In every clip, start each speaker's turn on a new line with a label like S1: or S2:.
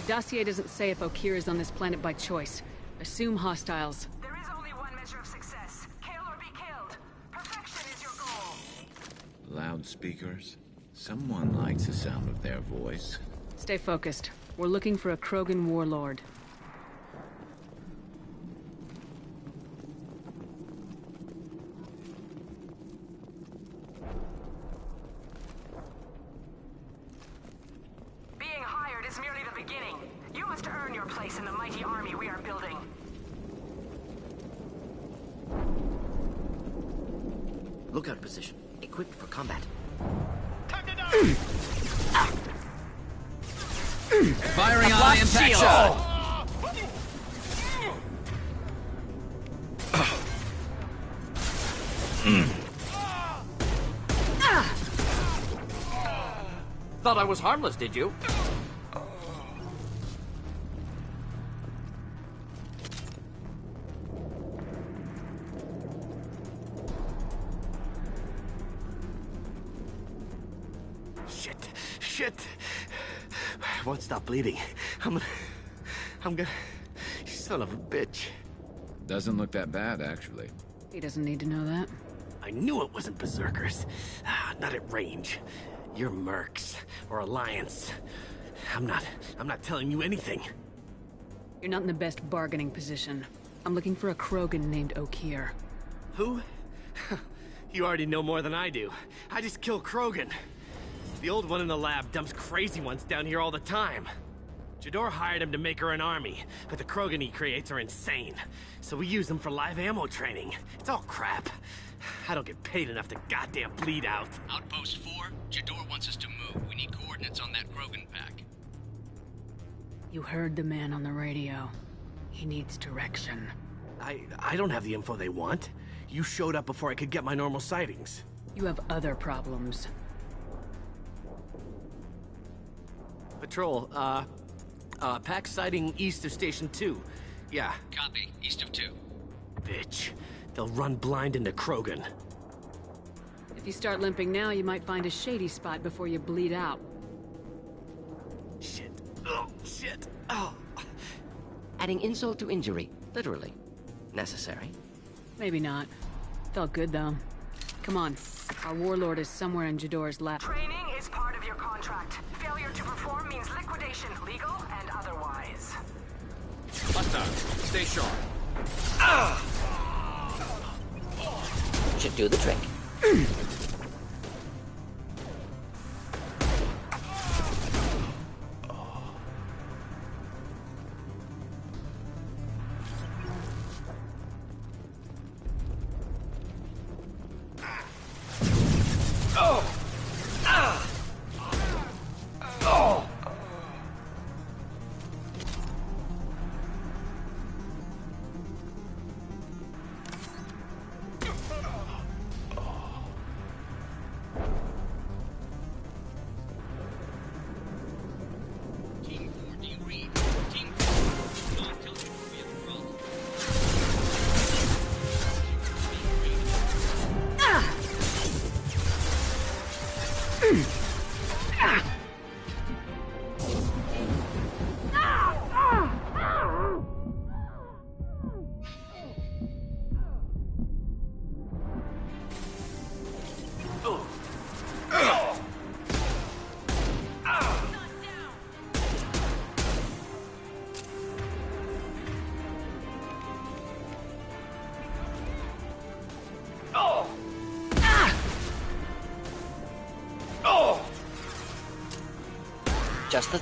S1: Dossier doesn't say if Okeer is on this planet by choice. Assume hostiles.
S2: There is only one measure of success. Kill or be killed. Perfection is your goal.
S3: Loudspeakers? Someone likes the sound of their voice.
S1: Stay focused. We're looking for a Krogan warlord.
S2: Being hired is merely the beginning. You must earn your place in the mighty army we are building.
S4: Lookout position. Equipped for combat.
S5: Firing on impact shot! Thought I was harmless, did you?
S4: Shit. I won't stop bleeding. I'm gonna... You son of a bitch.
S3: Doesn't look that bad, actually.
S1: He doesn't need to know that.
S4: I knew it wasn't Berserkers. Not at range. You're Mercs. Or Alliance. I'm not telling you anything.
S1: You're not in the best bargaining position. I'm looking for a Krogan named Okeer.
S4: Who? You already know more than I do. I just kill Krogan. The old one in the lab dumps crazy ones down here all the time. Jador hired him to make her an army, but the Krogan he creates are insane. So we use them for live ammo training. It's all crap. I don't get paid enough to goddamn bleed out.
S6: Outpost 4, Jador wants us to move. We need coordinates on that Krogan pack.
S1: You heard the man on the radio. He needs direction.
S4: I don't have the info they want. You showed up before I could get my normal sightings.
S1: You have other problems.
S4: Patrol, pack sighting east of Station 2. Yeah.
S6: Copy. East of 2.
S4: Bitch. They'll run blind into Krogan.
S1: If you start limping now, you might find a shady spot before you bleed out.
S4: Shit. Oh, shit. Oh.
S7: Adding insult to injury, literally. Necessary.
S1: Maybe not. Felt good, though. Come on. Our warlord is somewhere in Jador's lab.
S2: Training is part of your contract. Failure to perform means liquidation, legal and otherwise.
S5: Hostile. Stay sharp.
S7: Should do the trick. Just the...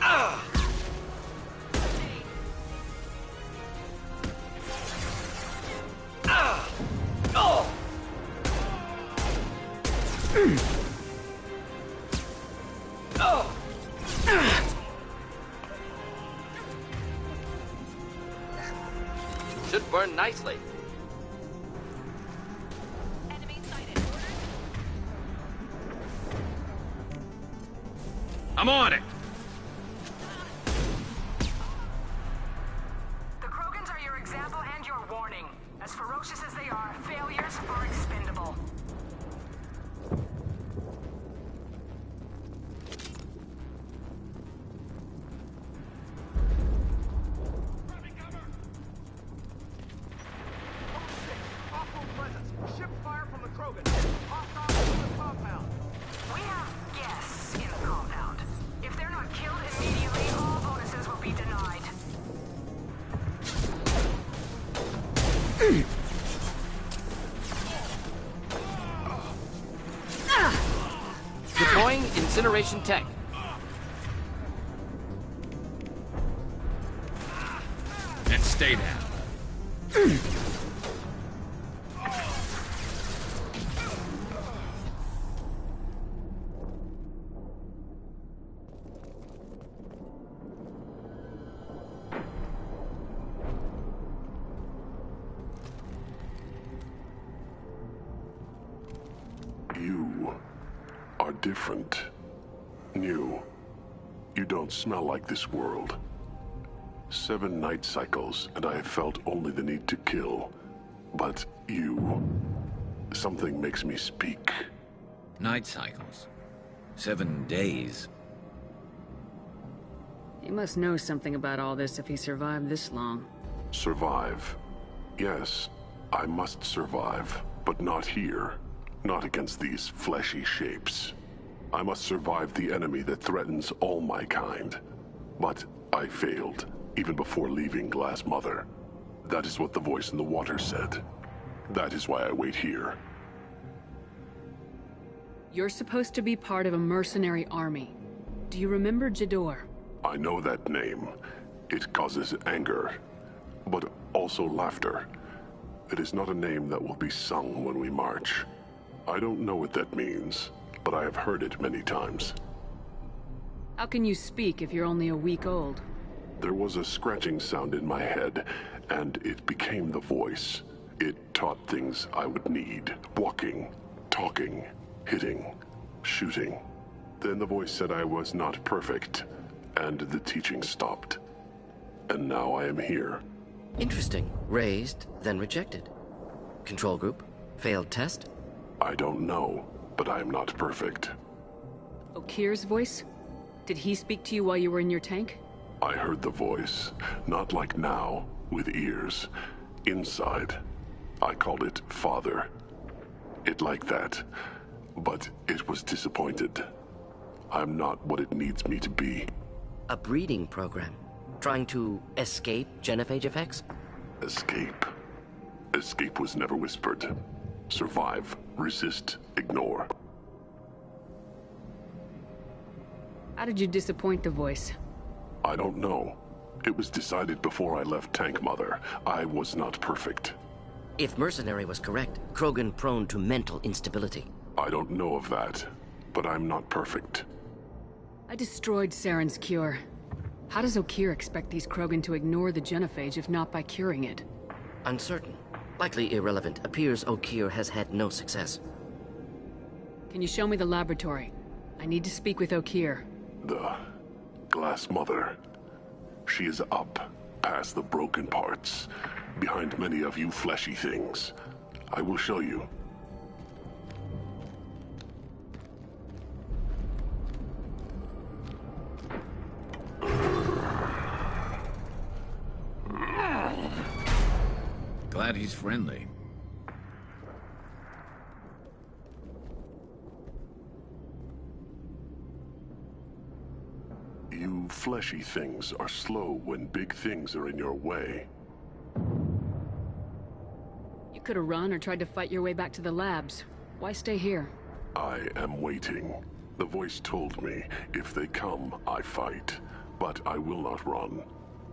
S5: Should burn nicely.
S3: I'm on it!
S2: The Krogans are your example and your warning. As ferocious as they are, failures are expendable.
S8: Ship fire from the Krogan. Hostile in the compound.
S2: We have guests in the compound. If they're not killed immediately, all bonuses will be denied.
S5: Deploying incineration tech.
S3: And stay down.
S9: You are different. New. You don't smell like this world. 7 night cycles, and I have felt only the need to kill. But you... something makes me speak.
S3: Night cycles. 7 days.
S1: He must know something about all this if he survived this long.
S9: Survive. Yes, I must survive, but not here. Not against these fleshy shapes. I must survive the enemy that threatens all my kind. But I failed, even before leaving Glass Mother. That is what the voice in the water said. That is why I wait here.
S1: You're supposed to be part of a mercenary army. Do you remember Jador?
S9: I know that name. It causes anger, but also laughter. It is not a name that will be sung when we march. I don't know what that means, but I have heard it many times.
S1: How can you speak if you're only a week old?
S9: There was a scratching sound in my head, and it became the voice. It taught things I would need. Walking, talking, hitting, shooting. Then the voice said I was not perfect, and the teaching stopped. And now I am here.
S7: Interesting. Raised, then rejected. Control group? Failed test?
S9: I don't know, but I am not perfect.
S1: Okir's voice? Did he speak to you while you were in your tank?
S9: I heard the voice, not like now, with ears. Inside. I called it Father. It like that, but it was disappointed. I'm not what it needs me to be.
S7: A breeding program. Trying to escape genophage effects?
S9: Escape. Escape was never whispered. Survive, resist, ignore.
S1: How did you disappoint the voice?
S9: I don't know. It was decided before I left Tank Mother. I was not perfect.
S7: If Mercenary was correct, Krogan prone to mental instability.
S9: I don't know of that, but I'm not perfect.
S1: I destroyed Saren's cure. How does Okir expect these Krogan to ignore the genophage if not by curing it?
S7: Uncertain. Likely irrelevant. Appears Okir has had no success.
S1: Can you show me the laboratory? I need to speak with Okir.
S9: The Glass Mother. She is up, past the broken parts, behind many of you fleshy things. I will show you.
S3: Glad he's friendly.
S9: You fleshy things are slow when big things are in your way.
S1: You could have run or tried to fight your way back to the labs. Why stay here?
S9: I am waiting. The voice told me, if they come, I fight. But I will not run,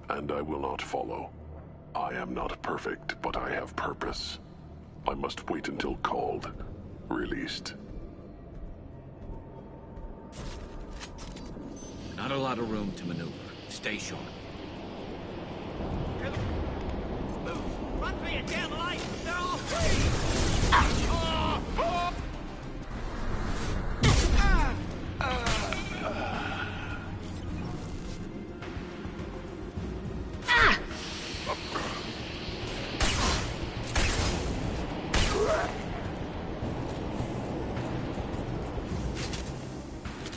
S9: and I will not follow. I am not perfect, but I have purpose. I must wait until called, released.
S3: Not a lot of room to maneuver. Stay sharp.
S8: Move! Run for your damn life! They're all free!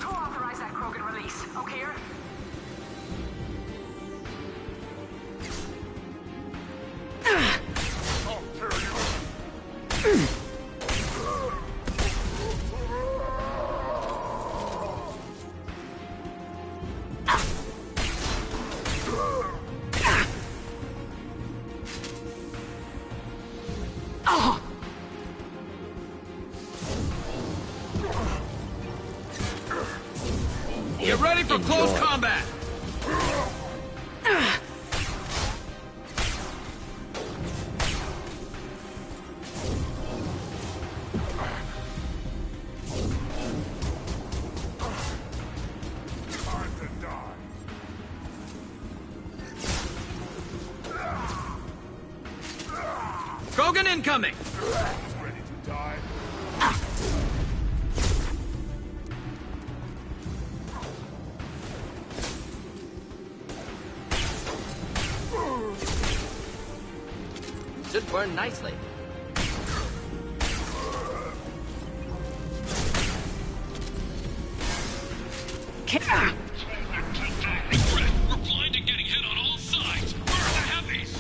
S2: Co-authorize that Krogan release, okay?
S3: Get ready for close combat! Krogan incoming!
S8: Ready to die?
S5: Should burn nicely.
S6: We're blind and getting hit on all sides. Where are the heavies?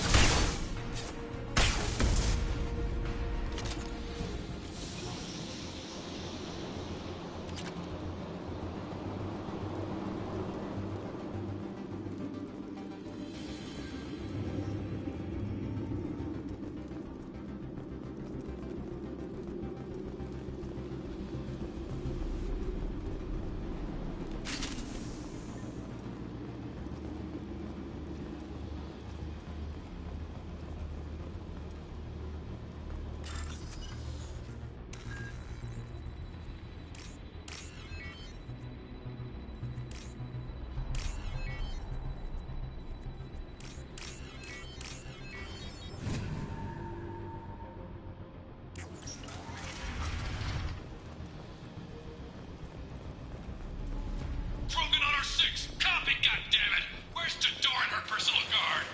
S6: Krogan on our 6. Copy, goddammit! Where's Jador and her personal guard?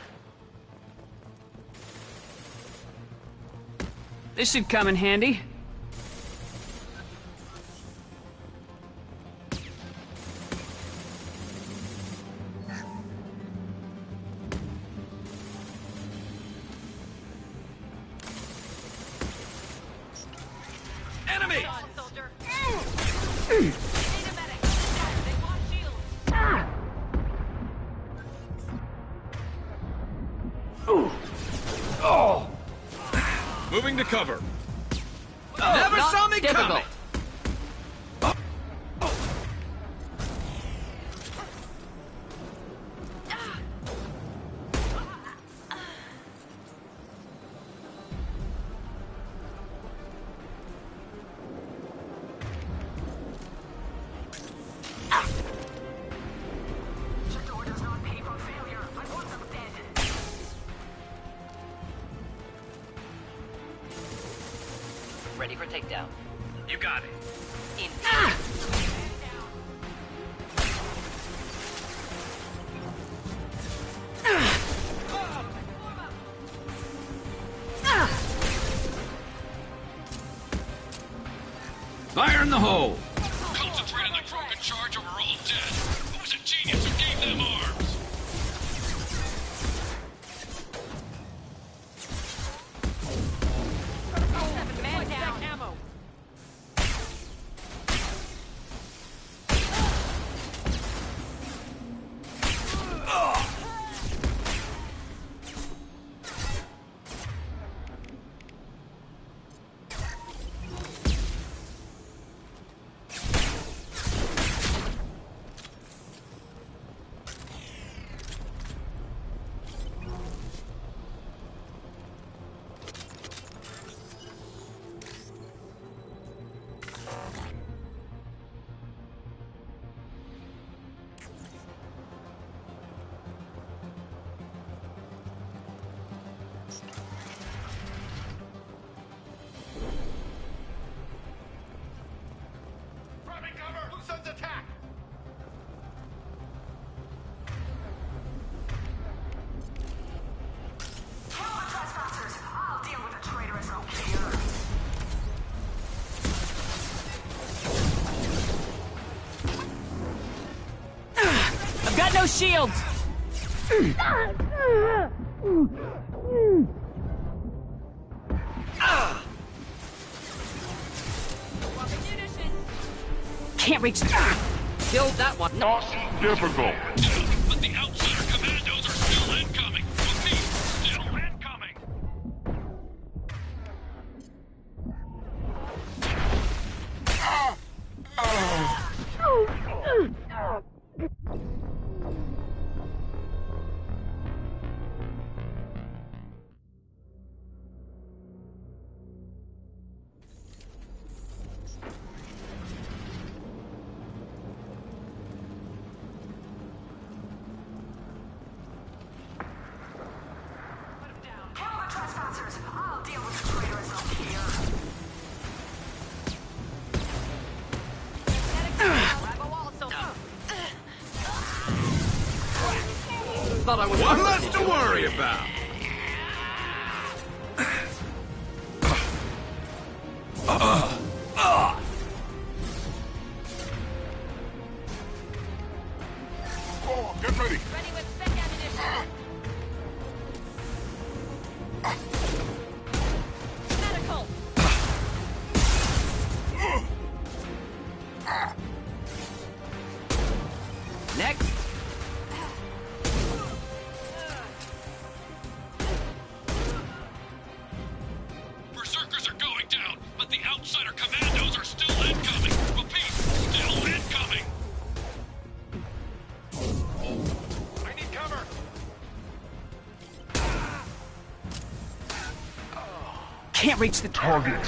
S1: This should come in handy.
S3: Enemy!
S2: Soldier.
S3: Moving to cover.
S5: Never saw me coming!
S2: Jador does not pay for failure. I want them dead.
S5: Ready for takedown.
S6: You got it.
S5: In.
S3: Fire in the hole!
S6: Concentrate on the Krogan charge or we're all dead. Who's a genius who gave them arms?
S2: Man down. Ammo.
S8: Grabbing cover! Who sends attack?
S2: Kill the trespassers! I'll deal with the traitorous Okier.
S1: I've got no shields! Can't reach the...
S5: Killed that one. No.
S9: Difficult.
S6: But the outsider commandos are still incoming. Repeat, still incoming.
S2: Kill the trespassers! I'll deal with the traitorous Okier.
S5: Thought I was.
S3: One less to worry about.
S9: Oh, get ready.
S2: Ready with spec ammunition. Medical!
S5: Next.
S6: Berserkers are going down, but the outsider commandos are still incoming. Repeat, still incoming.
S8: I need cover!
S1: Can't reach the target.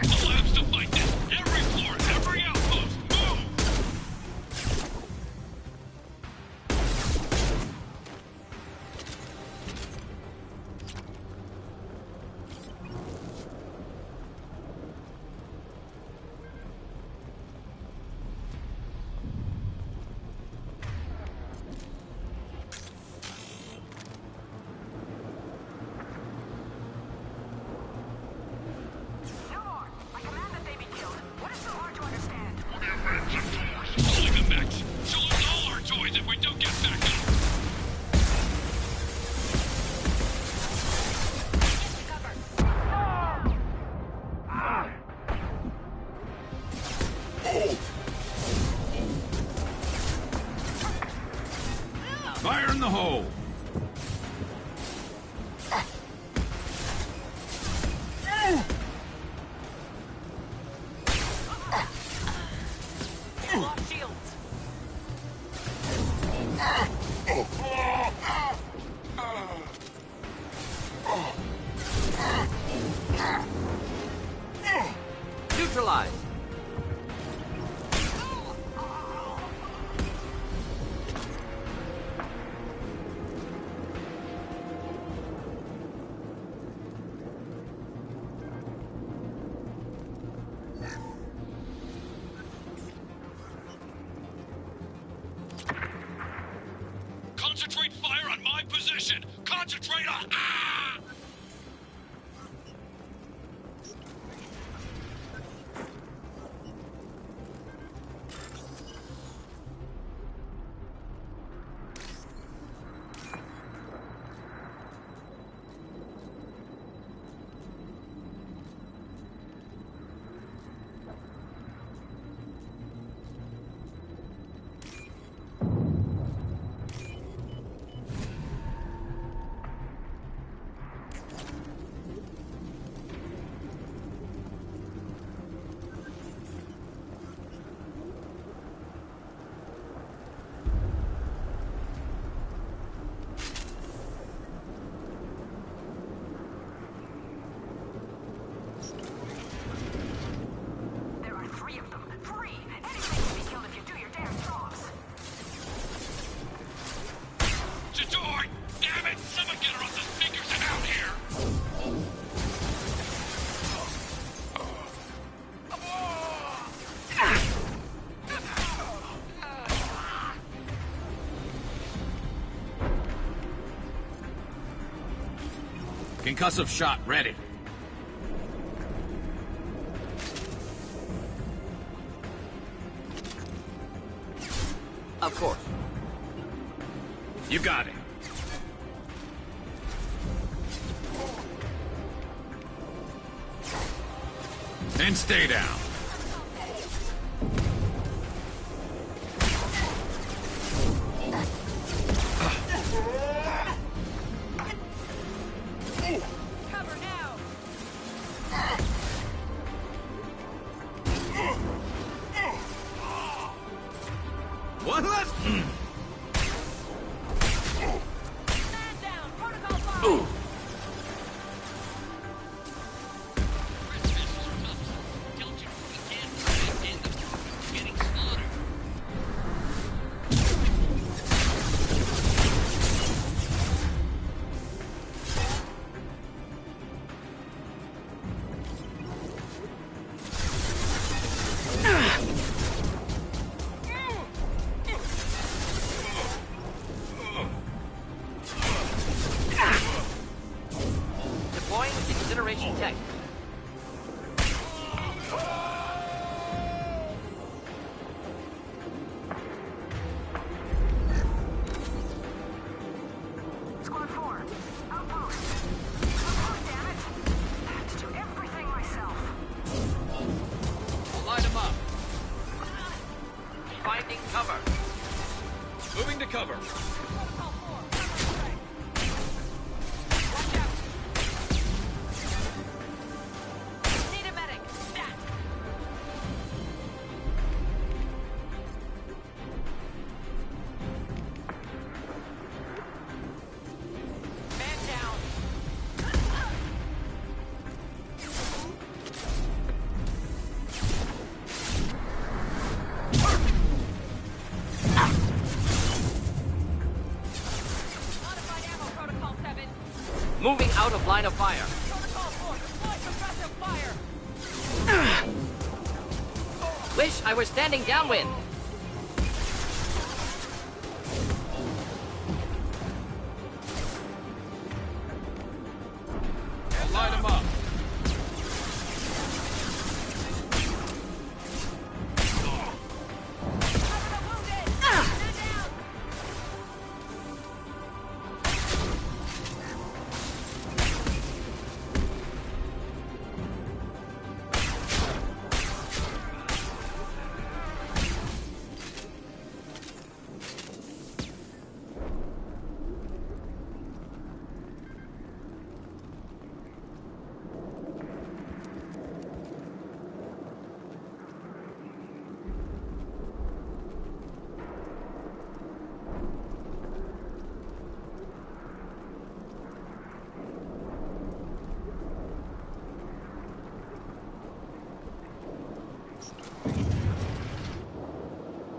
S6: The labs to fight this. Every floor, every outpost, move!
S2: No more! I command that they be killed. What is so hard to understand?
S6: Pulling them back. She'll lose all our toys if we don't get back up.
S3: Fire in the hole.
S2: Lost shields.
S5: Neutralized.
S6: Concentrate fire on my position. Concentrate on... Ah! Concussive shot ready.
S5: Of course.
S6: You got it. And stay down.
S2: Cover now!
S6: One less.
S2: Man down! Protocol fire!
S5: Deploying incineration tech.
S2: Squad 4, outpost. Oh, damn it! I have to do everything myself.
S6: Light them up.
S5: Finding cover.
S6: Moving to cover.
S2: Protocol 4, right. Watch out! Need a medic. Stat. Man down. Modified ammo, Protocol 7.
S5: Moving out of line of fire.
S2: Protocol 4, deploy suppressive fire.
S5: Wish I were standing downwind.
S6: And light them up.
S2: Cover the wounded. Man down.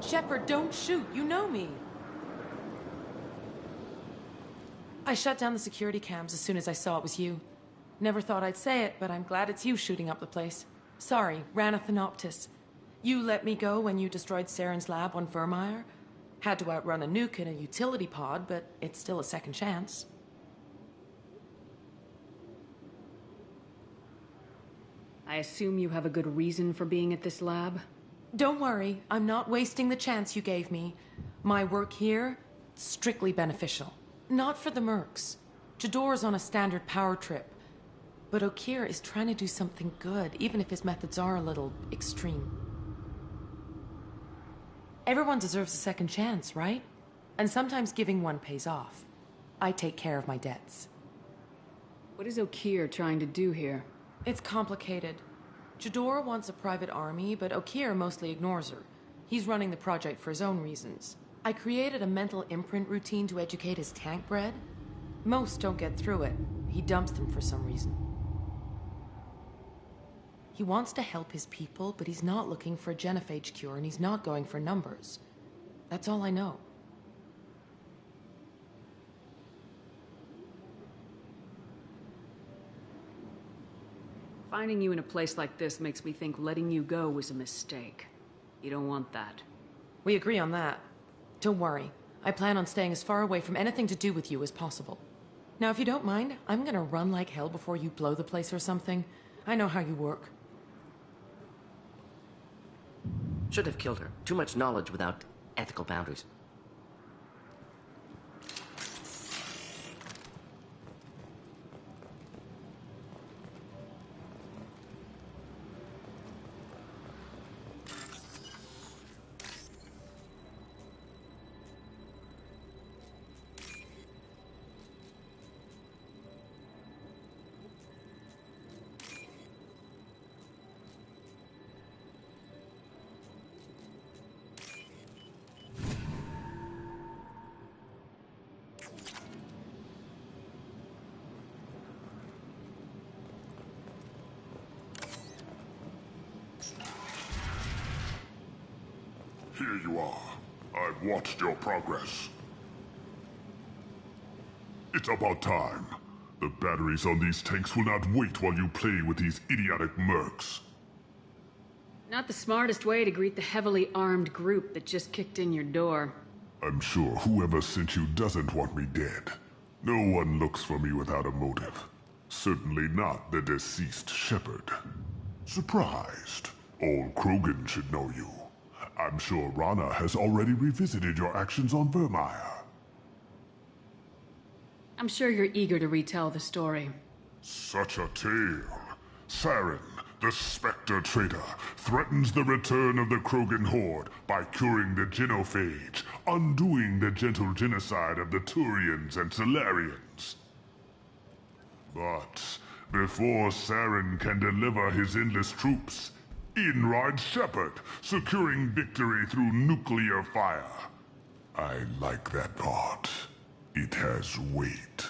S10: Shepard, don't shoot. You know me. I shut down the security cams as soon as I saw it was you. Never thought I'd say it, but I'm glad it's you shooting up the place. Sorry, Rana Thanoptis. You let me go when you destroyed Saren's lab on Vermeer. Had to outrun a nuke in a utility pod, but it's still a second chance.
S1: I assume you have a good reason for being at this lab?
S10: Don't worry, I'm not wasting the chance you gave me. My work here, strictly beneficial. Not for the mercs. Jador's on a standard power trip. But Okeer is trying to do something good, even if his methods are a little extreme. Everyone deserves a second chance, right? And sometimes giving one pays off. I take care of my debts.
S1: What is Okeer trying to do here?
S10: It's complicated. Jador wants a private army, but Okeer mostly ignores her. He's running the project for his own reasons. I created a mental imprint routine to educate his tank bred. Most don't get through it. He dumps them for some reason. He wants to help his people, but he's not looking for a genophage cure, and he's not going for numbers. That's all I know.
S1: Finding you in a place like this makes me think letting you go was a mistake. You don't want that.
S10: We agree on that. Don't worry. I plan on staying as far away from anything to do with you as possible. Now, if you don't mind, I'm gonna run like hell before you blow the place or something. I know how you work.
S7: Should have killed her. Too much knowledge without ethical boundaries.
S9: Here you are. I've watched your progress. It's about time. The batteries on these tanks will not wait while you play with these idiotic mercs.
S1: Not the smartest way to greet the heavily armed group that just kicked in your door.
S9: I'm sure whoever sent you doesn't want me dead. No one looks for me without a motive. Certainly not the deceased Shepard. Surprised. Old Krogan should know you. I'm sure Rana has already revisited your actions on Vermeer.
S1: I'm sure you're eager to retell the story.
S9: Such a tale. Saren, the Spectre traitor, threatens the return of the Krogan horde by curing the genophage, undoing the gentle genocide of the Turians and Solarians. But before Saren can deliver his endless troops, in rides Shepard, securing victory through nuclear fire. I like that part. It has weight.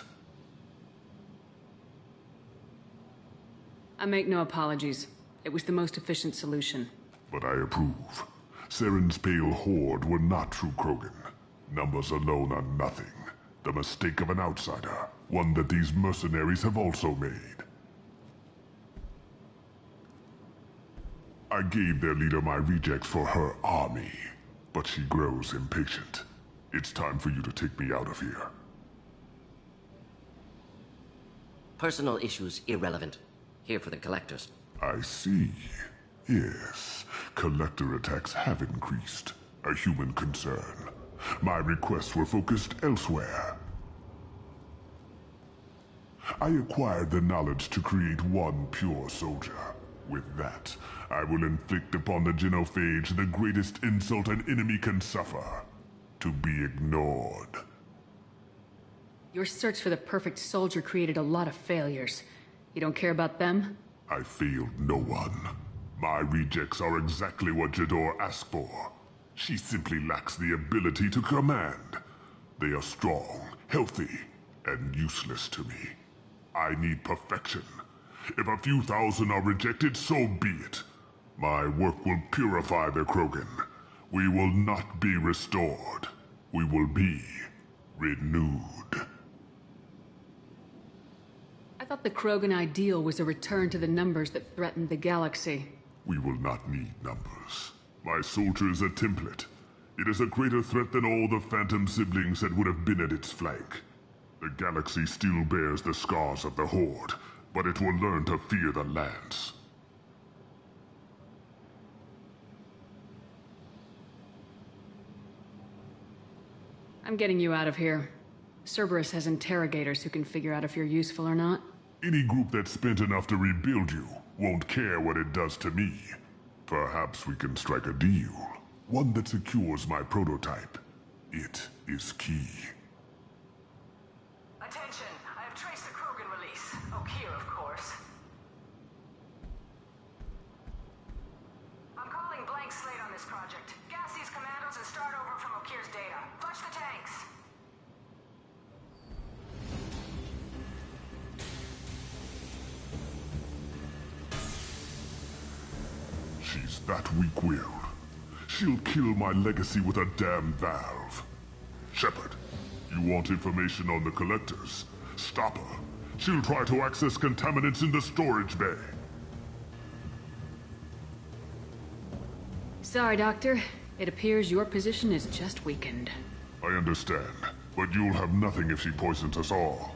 S1: I make no apologies. It was the most efficient solution.
S9: But I approve. Saren's pale horde were not true Krogan. Numbers alone are nothing. The mistake of an outsider. One that these mercenaries have also made. I gave their leader my rejects for her army, but she grows impatient. It's time for you to take me out of here.
S7: Personal issues irrelevant. Here for the collectors.
S9: I see. Yes, collector attacks have increased. A human concern. My requests were focused elsewhere. I acquired the knowledge to create one pure soldier. With that, I will inflict upon the genophage the greatest insult an enemy can suffer. To be ignored.
S1: Your search for the perfect soldier created a lot of failures. You don't care about them?
S9: I failed no one. My rejects are exactly what Jedore asked for. She simply lacks the ability to command. They are strong, healthy, and useless to me. I need perfection. If a few thousand are rejected, so be it. My work will purify the Krogan. We will not be restored. We will be renewed.
S1: I thought the Krogan ideal was a return to the numbers that threatened the galaxy.
S9: We will not need numbers. My soldier is a template. It is a greater threat than all the Phantom siblings that would have been at its flank. The galaxy still bears the scars of the Horde, but it will learn to fear the Lance.
S1: I'm getting you out of here. Cerberus has interrogators who can figure out if you're useful or not.
S9: Any group that's spent enough to rebuild you won't care what it does to me. Perhaps we can strike a deal. One that secures my prototype. It is key.
S2: Attention, I have traced the Krogan release. Okeer, of course. I'm calling blank slate on this project. Gas these commandos and start over from Okeer's data. Flush the tanks.
S9: She's that weak-willed. She'll kill my legacy with a damn valve. Shepard, you want information on the Collectors? Stop her. She'll try to access contaminants in the storage bay.
S1: Sorry, Doctor. It appears your position is just weakened.
S9: I understand, but you'll have nothing if she poisons us all.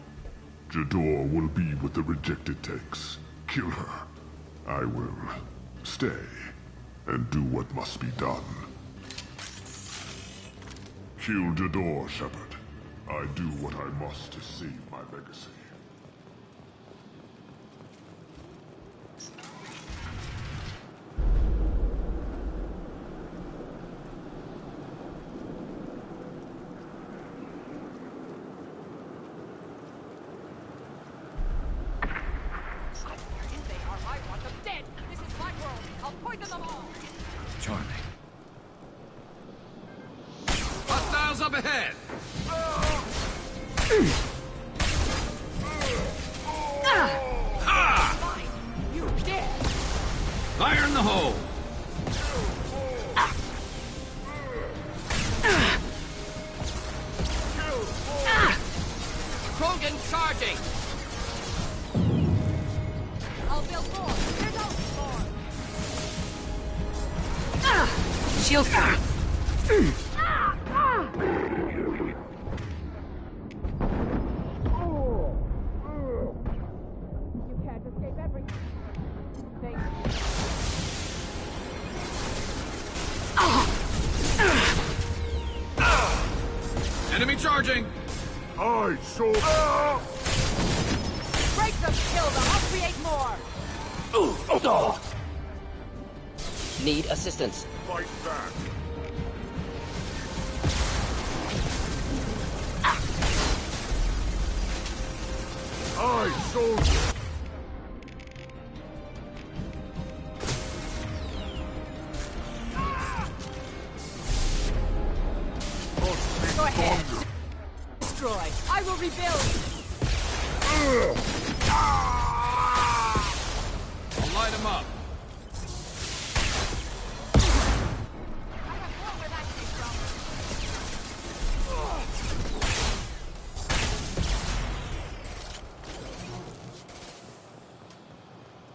S9: Jador will be with the rejected tanks. Kill her. I will stay and do what must be done. Kill Jador, Shepard. I do what I must to save my legacy.
S3: Charming.
S6: Hostiles up ahead!
S8: You dead!
S3: Fire in the hole!
S5: Krogan charging!
S8: I'll build more! Here's out more!
S1: Shield fire.
S8: You can't escape everything. Thank you.
S6: Enemy charging!
S9: I so...
S8: Break them, kill them, I'll create more!
S5: Need assistance.
S9: Fight back. I soldier.
S8: Go ahead. Destroy. I will rebuild.
S6: I'll light him up.
S8: I have more where that came from.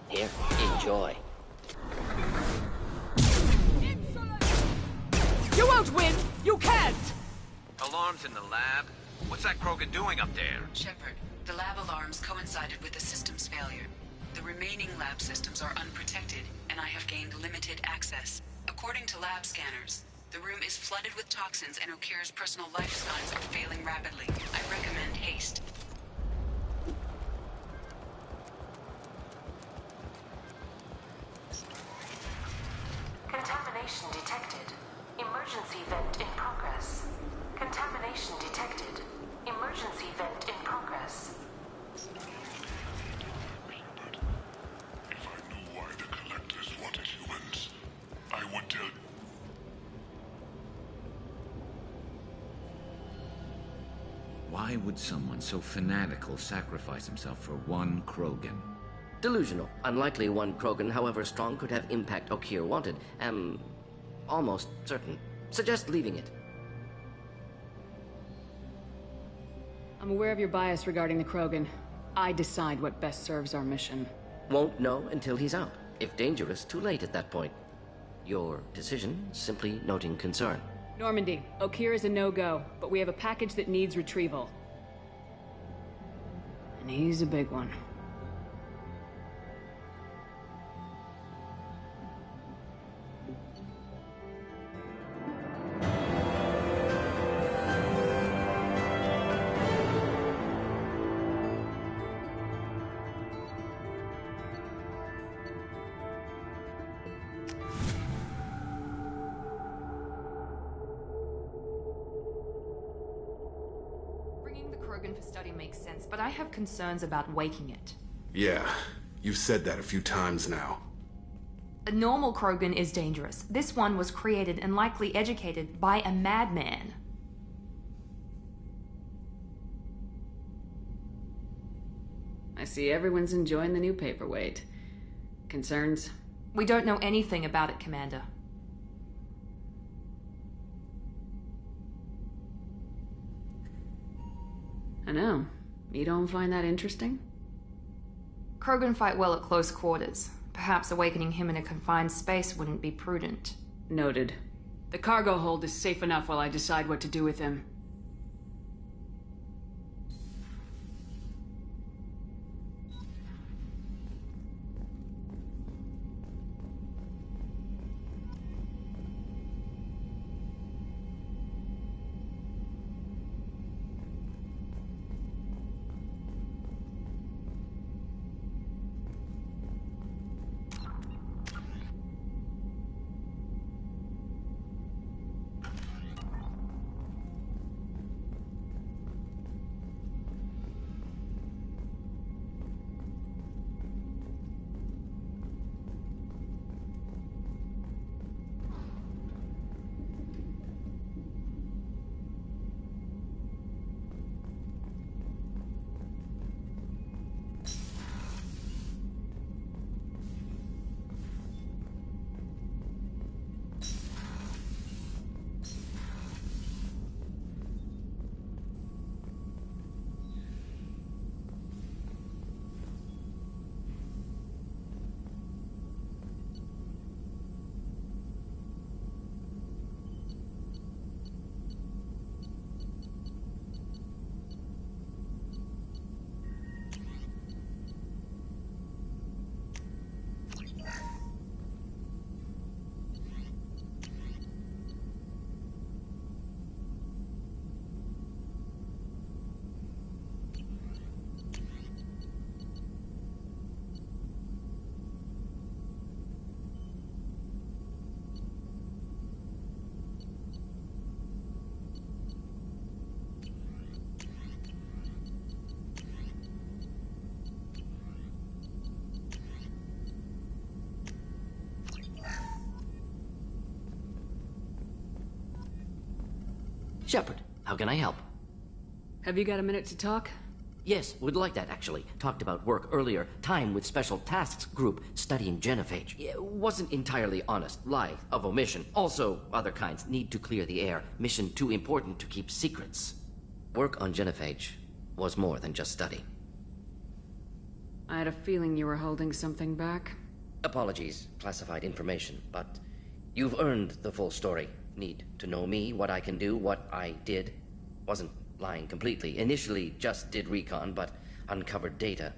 S5: Here, enjoy.
S8: You won't win! You can't!
S6: Alarms in the lab? What's that Krogan doing up there?
S11: Shepard, the lab alarms coincided with the system's failure. The remaining lab systems are unprotected, and I have gained limited access. According to lab scanners, the room is flooded with toxins and Okir's personal life signs are failing rapidly. I recommend haste. Contamination detected. Emergency vent in progress. Contamination detected. Emergency vent in progress.
S9: If I knew why the Collectors wanted humans, I would tell...
S3: Why would someone so fanatical sacrifice himself for one Krogan?
S7: Delusional. Unlikely one Krogan, however strong, could have impact Okir wanted. Am almost certain. Suggest leaving it.
S1: I'm aware of your bias regarding the Krogan. I decide what best serves our mission.
S7: Won't know until he's out. If dangerous, too late at that point. Your decision, simply noting concern.
S1: Normandy, Okir is a no-go, but we have a package that needs retrieval. And he's a big one.
S10: For study makes sense, but I have concerns about waking it.
S12: Yeah, you've said that a few times now.
S10: A normal Krogan is dangerous. This one was created and likely educated by a madman.
S1: I see everyone's enjoying the new paperweight. Concerns?
S10: We don't know anything about it, Commander.
S1: I know. You don't find that interesting?
S10: Krogan fight well at close quarters. Perhaps awakening him in a confined space wouldn't be prudent.
S1: Noted. The cargo hold is safe enough while I decide what to do with him.
S7: Shepard, how can I help?
S1: Have you got a minute to talk?
S7: Yes, would like that, actually. Talked about work earlier. Time with Special Tasks Group studying genophage. Yeah, wasn't entirely honest. Lie of omission. Also, other kinds. Need to clear the air. Mission too important to keep secrets. Work on genophage was more than just study.
S1: I had a feeling you were holding something back.
S7: Apologies, classified information, but you've earned the full story. Need to know me, what I can do, what I did. Wasn't lying completely. Initially just did recon, but uncovered data.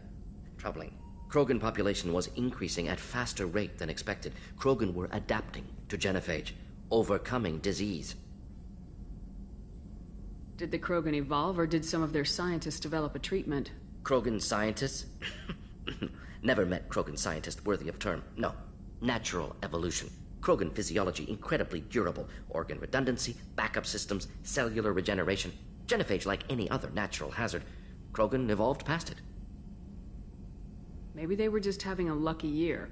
S7: Troubling. Krogan population was increasing at faster rate than expected. Krogan were adapting to genophage, overcoming disease.
S1: Did the Krogan evolve, or did some of their scientists develop a treatment?
S7: Krogan scientists? Never met Krogan scientist worthy of term. No. Natural evolution. Krogan physiology incredibly durable. Organ redundancy, backup systems, cellular regeneration. Genophage like any other natural hazard. Krogan evolved past it.
S1: Maybe they were just having a lucky year.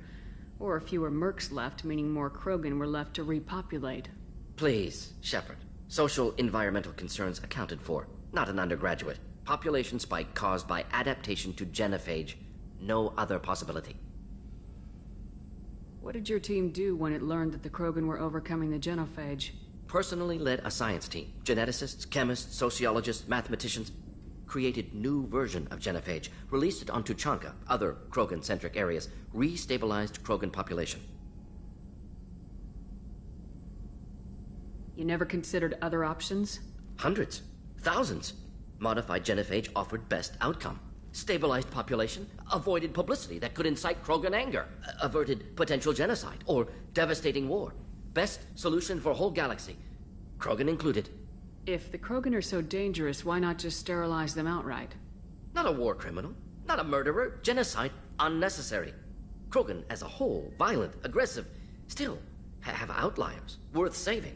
S1: Or fewer mercs left, meaning more Krogan were left to repopulate.
S7: Please, Shepard. Social environmental concerns accounted for. Not an undergraduate. Population spike caused by adaptation to genophage. No other possibility.
S1: What did your team do when it learned that the Krogan were overcoming the genophage?
S7: Personally led a science team. Geneticists, chemists, sociologists, mathematicians. Created new version of genophage. Released it on Tuchanka, other Krogan-centric areas. Restabilized Krogan population.
S1: You never considered other options?
S7: Hundreds. Thousands. Modified genophage offered best outcome. Stabilized population, avoided publicity that could incite Krogan anger, averted potential genocide, or devastating war. Best solution for whole galaxy. Krogan included.
S1: If the Krogan are so dangerous, why not just sterilize them outright?
S7: Not a war criminal, not a murderer. Genocide, unnecessary. Krogan as a whole, violent, aggressive, still have outliers, worth saving.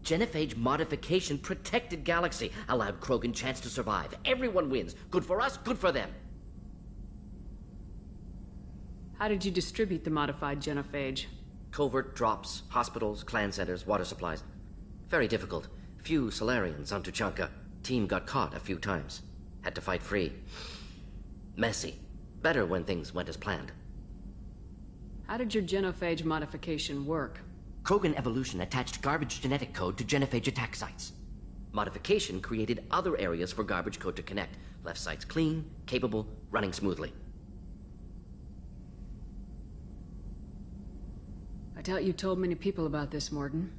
S7: Genophage modification protected galaxy, allowed Krogan chance to survive. Everyone wins. Good for us, good for them.
S1: How did you distribute the modified genophage?
S7: Covert drops, hospitals, clan centers, water supplies. Very difficult. Few Solarians on Tuchanka. Team got caught a few times. Had to fight free. Messy. Better when things went as planned.
S1: How did your genophage modification work?
S7: Krogan evolution attached garbage genetic code to genophage attack sites. Modification created other areas for garbage code to connect. Left sites clean, capable, running smoothly.
S1: I doubt you told many people about this, Mordin.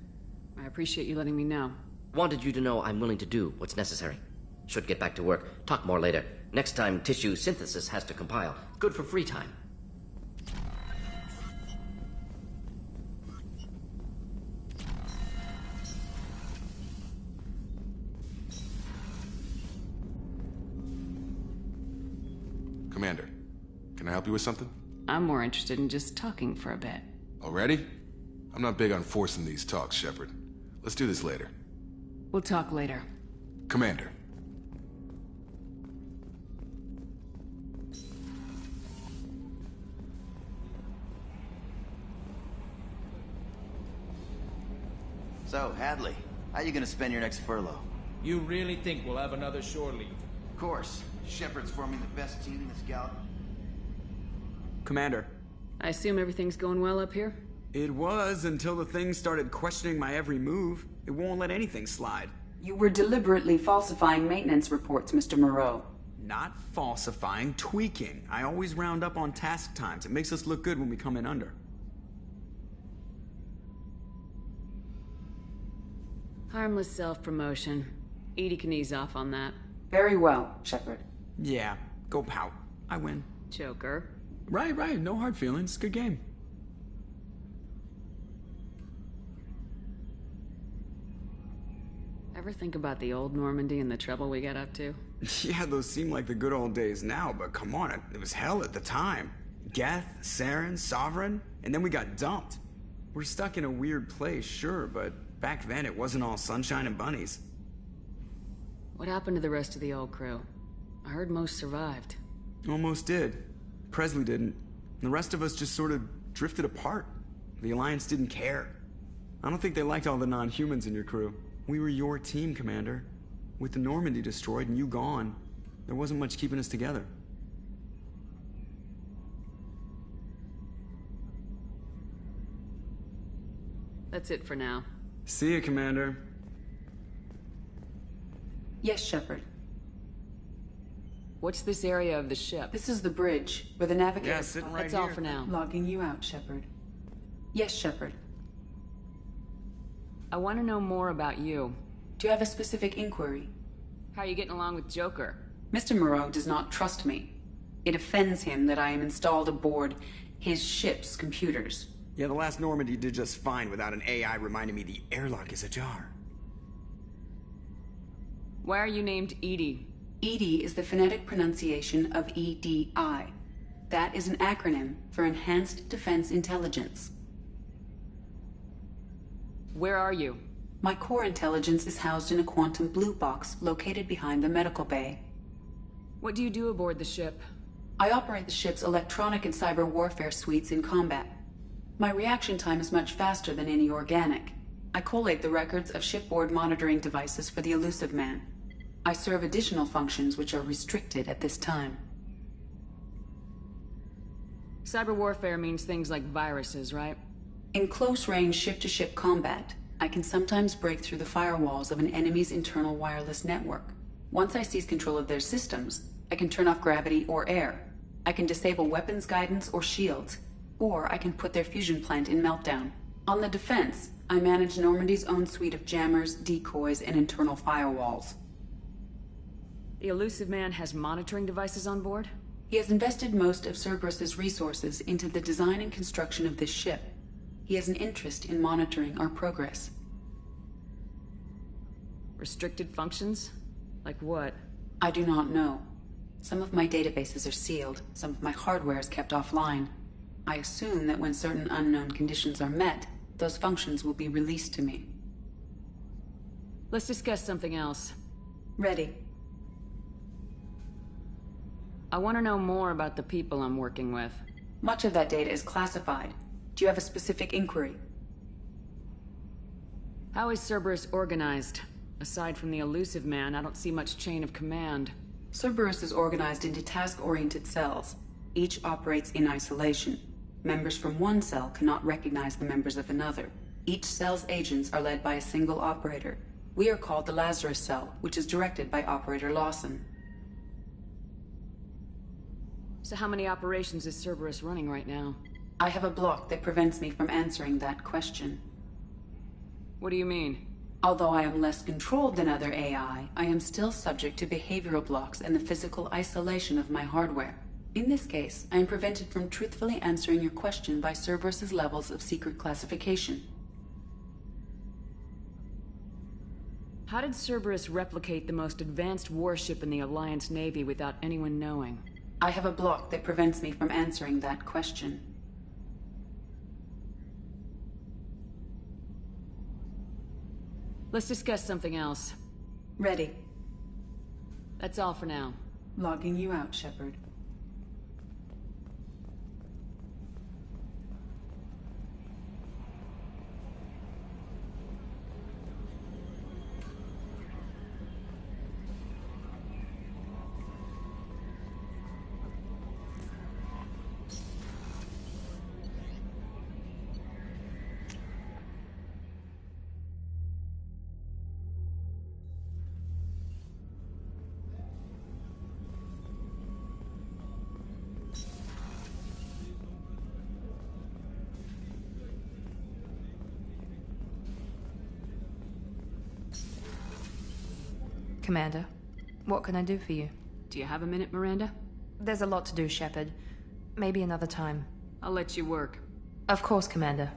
S1: I appreciate you letting me know.
S7: Wanted you to know I'm willing to do what's necessary. Should get back to work. Talk more later. Next time, tissue synthesis has to compile. Good for free time.
S12: Commander, can I help you with something?
S1: I'm more interested in just talking for a bit.
S12: Already? I'm not big on forcing these talks, Shepard. Let's do this later.
S1: We'll talk later.
S12: Commander.
S13: So, Hadley, how you gonna spend your next furlough?
S14: You really think we'll have another shore leave?
S13: Of course. Shepard's forming the best team in this galaxy.
S15: Commander.
S1: I assume everything's going well up here?
S15: It was until the thing started questioning my every move. It won't let anything slide.
S16: You were deliberately falsifying maintenance reports, Mr. Moreau.
S15: Not falsifying, tweaking. I always round up on task times. It makes us look good when we come in under.
S1: Harmless self-promotion. Edie can ease off on that.
S16: Very well, Shepard.
S15: Yeah, go pout. I win.
S1: Joker.
S15: Right. No hard feelings. Good game.
S1: Ever think about the old Normandy and the trouble we got up to?
S15: Yeah, those seem like the good old days now, but come on, it was hell at the time. Geth, Saren, Sovereign, and then we got dumped. We're stuck in a weird place, sure, but back then it wasn't all sunshine and bunnies.
S1: What happened to the rest of the old crew? I heard most survived.
S15: Almost did. Presley didn't. The rest of us just sort of drifted apart. The Alliance didn't care. I don't think they liked all the non-humans in your crew. We were your team, Commander. With the Normandy destroyed and you gone, there wasn't much keeping us together.
S1: That's it for now.
S15: See you, Commander.
S16: Yes, Shepard.
S1: What's this area of the ship?
S16: This is the bridge, where the navigator...
S15: Yeah, sitting right
S1: That's
S15: here.
S1: all for now.
S16: Logging you out, Shepard. Yes, Shepard.
S1: I want to know more about you.
S16: Do you have a specific inquiry?
S1: How are you getting along with Joker?
S16: Mr. Moreau does not trust me. It offends him that I am installed aboard his ship's computers.
S15: Yeah, the last Normandy did just fine without an AI reminding me the airlock is ajar.
S1: Why are you named EDI?
S16: EDI is the phonetic pronunciation of EDI. That is an acronym for Enhanced Defense Intelligence.
S1: Where are you?
S16: My core intelligence is housed in a quantum blue box located behind the medical bay.
S1: What do you do aboard the ship?
S16: I operate the ship's electronic and cyber warfare suites in combat. My reaction time is much faster than any organic. I collate the records of shipboard monitoring devices for the Elusive Man. I serve additional functions which are restricted at this time.
S1: Cyber warfare means things like viruses, right?
S16: In close-range ship-to-ship combat, I can sometimes break through the firewalls of an enemy's internal wireless network. Once I seize control of their systems, I can turn off gravity or air. I can disable weapons guidance or shields, or I can put their fusion plant in meltdown. On the defense, I manage Normandy's own suite of jammers, decoys, and internal firewalls.
S1: The Elusive Man has monitoring devices on board?
S16: He has invested most of Cerberus's resources into the design and construction of this ship. He has an interest in monitoring our progress.
S1: Restricted functions? Like what?
S16: I do not know. Some of my databases are sealed, some of my hardware is kept offline. I assume that when certain unknown conditions are met, those functions will be released to me.
S1: Let's discuss something else.
S16: Ready.
S1: I want to know more about the people I'm working with.
S16: Much of that data is classified. Do you have a specific inquiry?
S1: How is Cerberus organized? Aside from the Elusive Man, I don't see much chain of command.
S16: Cerberus is organized into task-oriented cells. Each operates in isolation. Members from one cell cannot recognize the members of another. Each cell's agents are led by a single operator. We are called the Lazarus Cell, which is directed by Operator Lawson.
S1: So how many operations is Cerberus running right now?
S16: I have a block that prevents me from answering that question.
S1: What do you mean?
S16: Although I am less controlled than other AI, I am still subject to behavioral blocks and the physical isolation of my hardware. In this case, I am prevented from truthfully answering your question by Cerberus's levels of secret classification.
S1: How did Cerberus replicate the most advanced warship in the Alliance Navy without anyone knowing?
S16: I have a block that prevents me from answering that question.
S1: Let's discuss something else.
S16: Ready.
S1: That's all for now.
S16: Logging you out, Shepard.
S17: Commander, what can I do for you?
S1: Do you have a minute, Miranda?
S17: There's a lot to do, Shepard. Maybe another time.
S1: I'll let you work.
S17: Of course, Commander.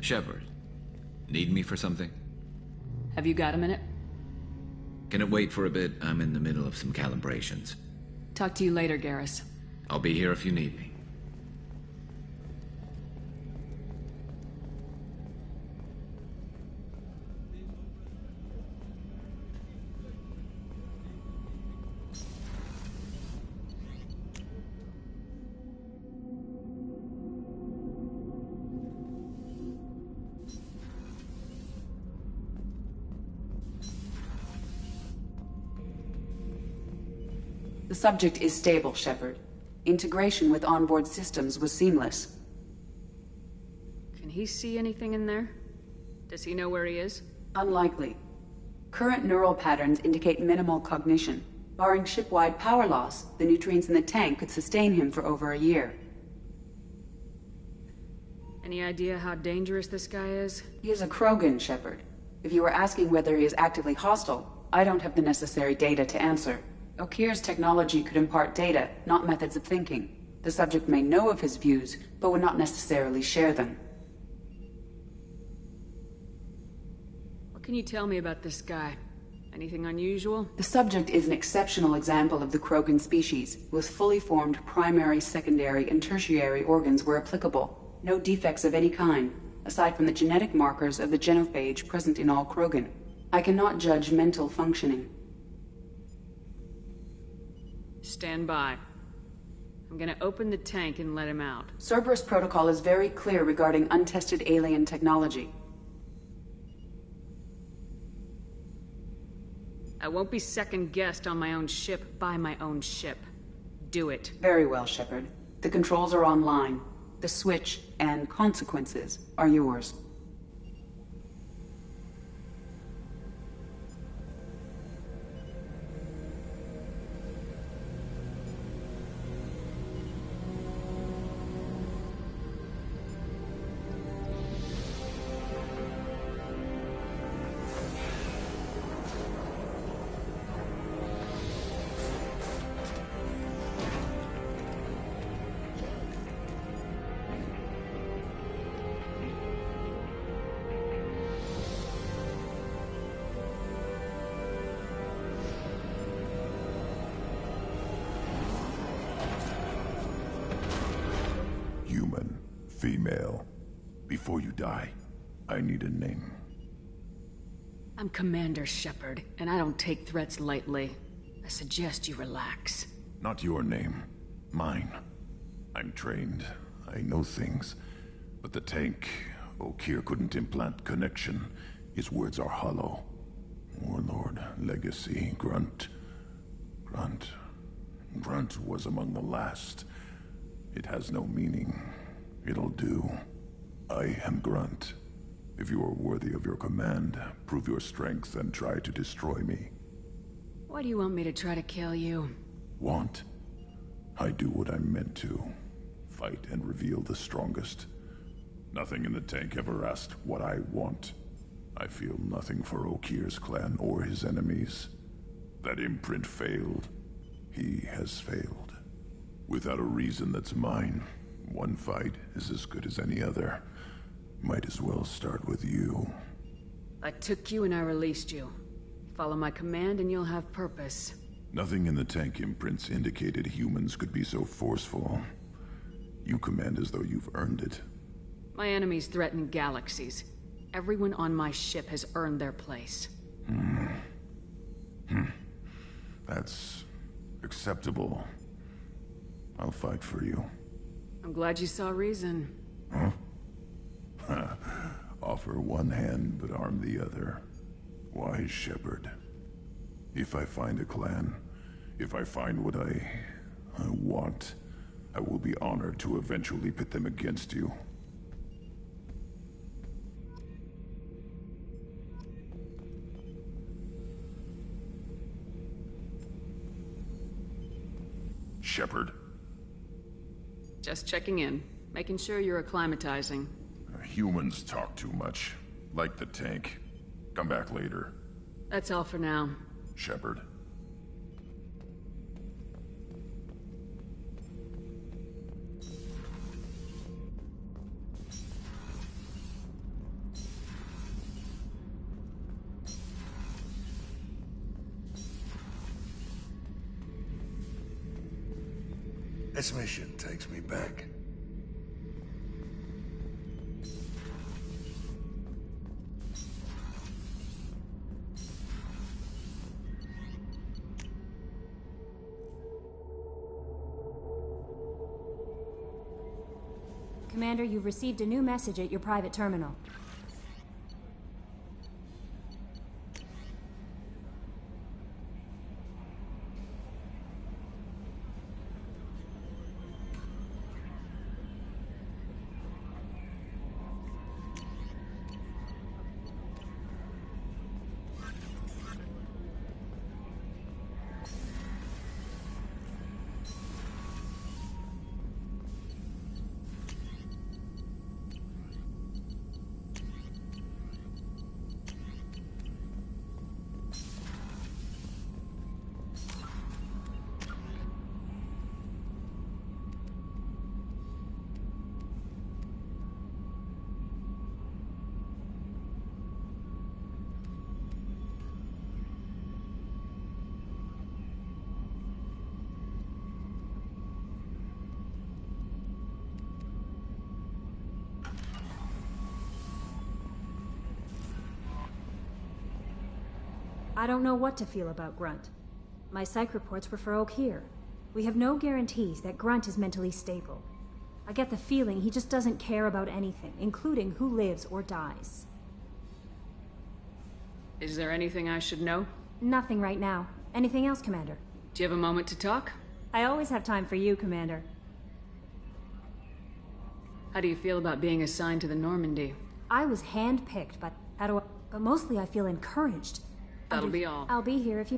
S3: Shepard, need me for something?
S1: Have you got a minute?
S3: Can it wait for a bit? I'm in the middle of some calibrations.
S1: Talk to you later, Garrus.
S3: I'll be here if you need me.
S16: The subject is stable, Shepard. Integration with onboard systems was seamless.
S1: Can he see anything in there? Does he know where he is?
S16: Unlikely. Current neural patterns indicate minimal cognition. Barring ship-wide power loss, the nutrients in the tank could sustain him for over a year.
S1: Any idea how dangerous this guy is?
S16: He is a Krogan, Shepard. If you were asking whether he is actively hostile, I don't have the necessary data to answer. Okeer's technology could impart data, not methods of thinking. The subject may know of his views, but would not necessarily share them.
S1: What can you tell me about this guy? Anything unusual?
S16: The subject is an exceptional example of the Krogan species, with fully formed primary, secondary, and tertiary organs where applicable. No defects of any kind, aside from the genetic markers of the genophage present in all Krogan. I cannot judge mental functioning.
S1: Stand by. I'm gonna open the tank and let him out.
S16: Cerberus protocol is very clear regarding untested alien technology.
S1: I won't be second-guessed on my own ship by my own ship. Do it.
S16: Very well, Shepard. The controls are online. The switch and consequences are yours.
S18: Female. Before you die, I need a name.
S1: I'm Commander Shepard, and I don't take threats lightly. I suggest you relax.
S18: Not your name. Mine. I'm trained. I know things. But the tank, Okeer couldn't implant connection. His words are hollow. Warlord, Legacy, Grunt. Grunt was among the last. It has no meaning. It'll do. I am Grunt. If you are worthy of your command, prove your strength and try to destroy me.
S1: Why do you want me to try to kill you?
S18: Want? I do what I'm meant to. Fight and reveal the strongest. Nothing in the tank ever asked what I want. I feel nothing for Okeer's clan or his enemies. That imprint failed. He has failed. Without a reason that's mine. One fight is as good as any other. Might as well start with you.
S1: I took you and I released you. Follow my command and you'll have purpose.
S18: Nothing in the tank imprints indicated humans could be so forceful. You command as though you've earned it.
S1: My enemies threaten galaxies. Everyone on my ship has earned their place.
S18: That's acceptable. I'll fight for you.
S1: I'm glad you saw reason.
S18: Huh? Offer one hand, but arm the other. Wise Shepard. If I find a clan, if I find what I want, I will be honored to eventually pit them against you. Shepard.
S1: Just checking in. Making sure you're acclimatizing.
S18: Humans talk too much. Like the tank. Come back later.
S1: That's all for now.
S18: Shepard.
S19: This mission takes me back.
S20: Commander, you've received a new message at your private terminal. I don't know what to feel about Grunt. My psych reports were for Okeer. We have no guarantees that Grunt is mentally stable. I get the feeling he just doesn't care about anything, including who lives or dies.
S1: Is there anything I should know?
S20: Nothing right now. Anything else, Commander?
S1: Do you have a moment to talk?
S20: I always have time for you, Commander.
S1: How do you feel about being assigned to the Normandy?
S20: I was handpicked, but mostly I feel encouraged.
S1: That'll be all.
S20: I'll be here if you...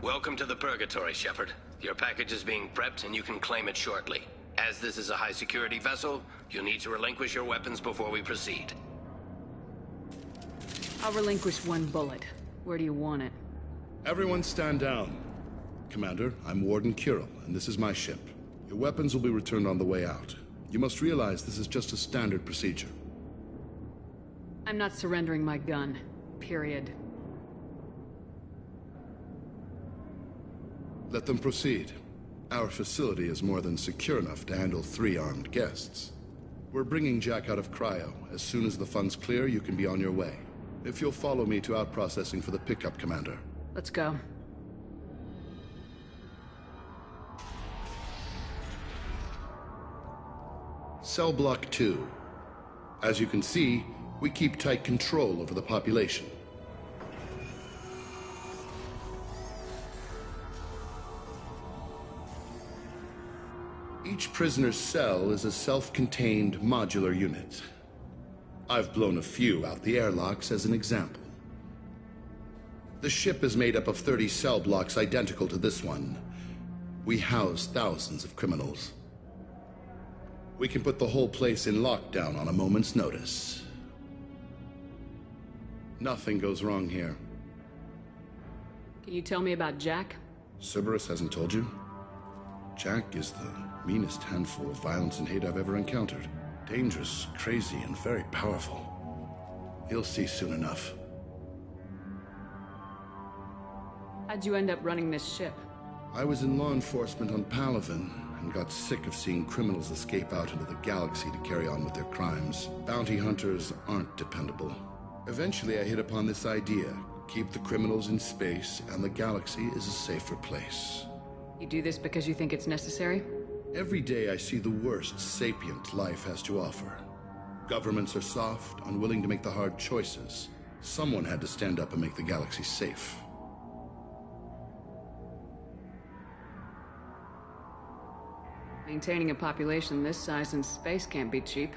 S21: Welcome to the Purgatory, Shepard. Your package is being prepped and you can claim it shortly. As this is a high-security vessel, you'll need to relinquish your weapons before we proceed.
S1: I'll relinquish one bullet. Where do you want it?
S22: Everyone stand down. Commander, I'm Warden Kirill, and this is my ship. Your weapons will be returned on the way out. You must realize this is just a standard procedure.
S1: I'm not surrendering my gun. Period.
S22: Let them proceed. Our facility is more than secure enough to handle 3 armed guests. We're bringing Jack out of cryo. As soon as the funds clear, you can be on your way. If you'll follow me to out-processing for the pickup, Commander.
S1: Let's go.
S22: Cell Block 2. As you can see, we keep tight control over the population. Each prisoner's cell is a self-contained modular unit. I've blown a few out the airlocks as an example. The ship is made up of 30 cell blocks identical to this one. We house thousands of criminals. We can put the whole place in lockdown on a moment's notice. Nothing goes wrong here.
S1: Can you tell me about Jack?
S22: Cerberus hasn't told you? Jack is the meanest handful of violence and hate I've ever encountered. Dangerous, crazy, and very powerful. You'll see soon enough.
S1: How'd you end up running this ship?
S22: I was in law enforcement on Palaven, and got sick of seeing criminals escape out into the galaxy to carry on with their crimes. Bounty hunters aren't dependable. Eventually I hit upon this idea. Keep the criminals in space, and the galaxy is a safer place.
S1: You do this because you think it's necessary?
S22: Every day I see the worst sapient life has to offer. Governments are soft, unwilling to make the hard choices. Someone had to stand up and make the galaxy safe.
S1: Maintaining a population this size in space can't be cheap.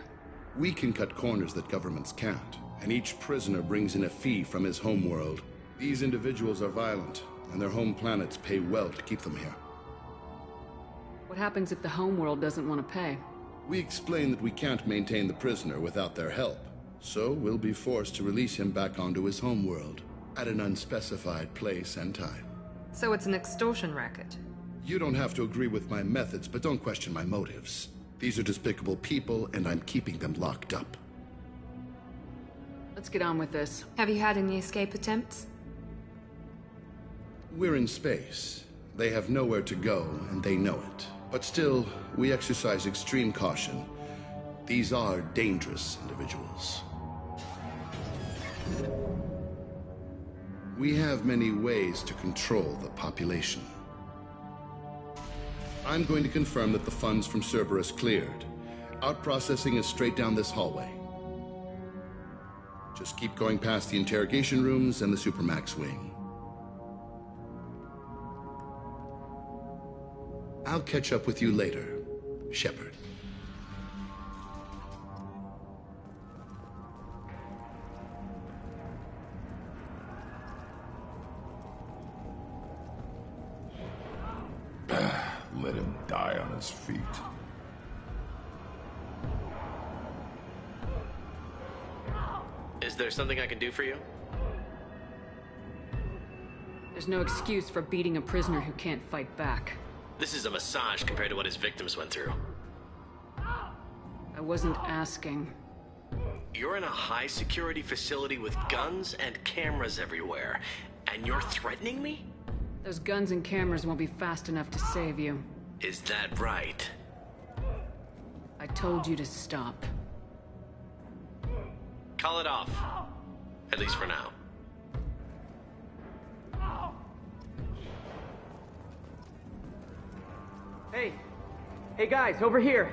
S22: We can cut corners that governments can't, and each prisoner brings in a fee from his homeworld. These individuals are violent, and their home planets pay well to keep them here.
S1: What happens if the homeworld doesn't want to pay?
S22: We explain that we can't maintain the prisoner without their help, so we'll be forced to release him back onto his homeworld, at an unspecified place and time.
S17: So it's an extortion racket.
S22: You don't have to agree with my methods, but don't question my motives. These are despicable people, and I'm keeping them locked up.
S1: Let's get on with this.
S17: Have you had any escape attempts?
S22: We're in space. They have nowhere to go, and they know it. But still, we exercise extreme caution. These are dangerous individuals. We have many ways to control the population. I'm going to confirm that the funds from Cerberus cleared. Out-processing is straight down this hallway. Just keep going past the interrogation rooms and the Supermax wing. I'll catch up with you later, Shepard.
S18: Let him die on his feet.
S2: Is there something I can do for you?
S1: There's no excuse for beating a prisoner who can't fight back.
S2: This is a massage compared to what his victims went through.
S1: I wasn't asking.
S2: You're in a high-security facility with guns and cameras everywhere, and you're threatening me?
S1: Those guns and cameras won't be fast enough to save you.
S2: Is that right?
S1: I told you to stop.
S2: Call it off. At least for now.
S4: Hey guys, over here!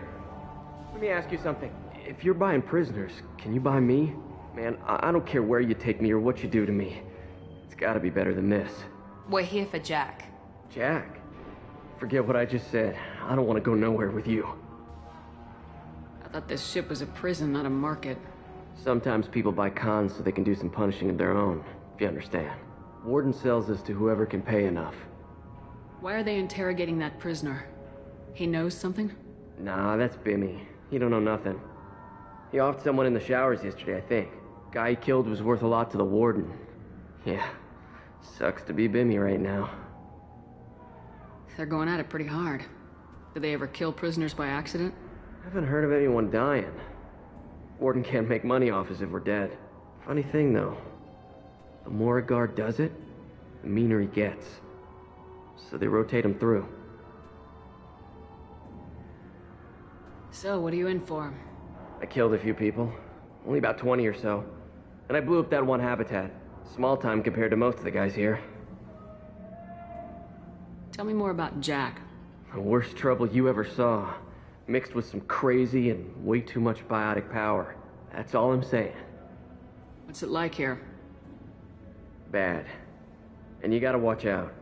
S4: Let me ask you something. If you're buying prisoners, can you buy me? Man, I don't care where you take me or what you do to me. It's gotta be better than this.
S17: We're here for Jack.
S4: Jack? Forget what I just said. I don't want to go nowhere with you.
S1: I thought this ship was a prison, not a market.
S4: Sometimes people buy cons so they can do some punishing of their own, if you understand. Warden sells this to whoever can pay enough.
S1: Why are they interrogating that prisoner? He knows something?
S4: Nah, that's Bimmy. He don't know nothing. He offed someone in the showers yesterday, I think. Guy he killed was worth a lot to the Warden. Yeah, sucks to be Bimmy right now.
S1: They're going at it pretty hard. Do they ever kill prisoners by accident?
S4: Haven't heard of anyone dying. Warden can't make money off us if we're dead. Funny thing, though. The more a guard does it, the meaner he gets. So they rotate him through.
S1: So, what are you in for?
S4: I killed a few people. Only about 20 or so. And I blew up that one habitat. Small time compared to most of the guys here.
S1: Tell me more about Jack.
S4: The worst trouble you ever saw. Mixed with some crazy and way too much biotic power. That's all I'm saying.
S1: What's it like here?
S4: Bad. And you gotta watch out.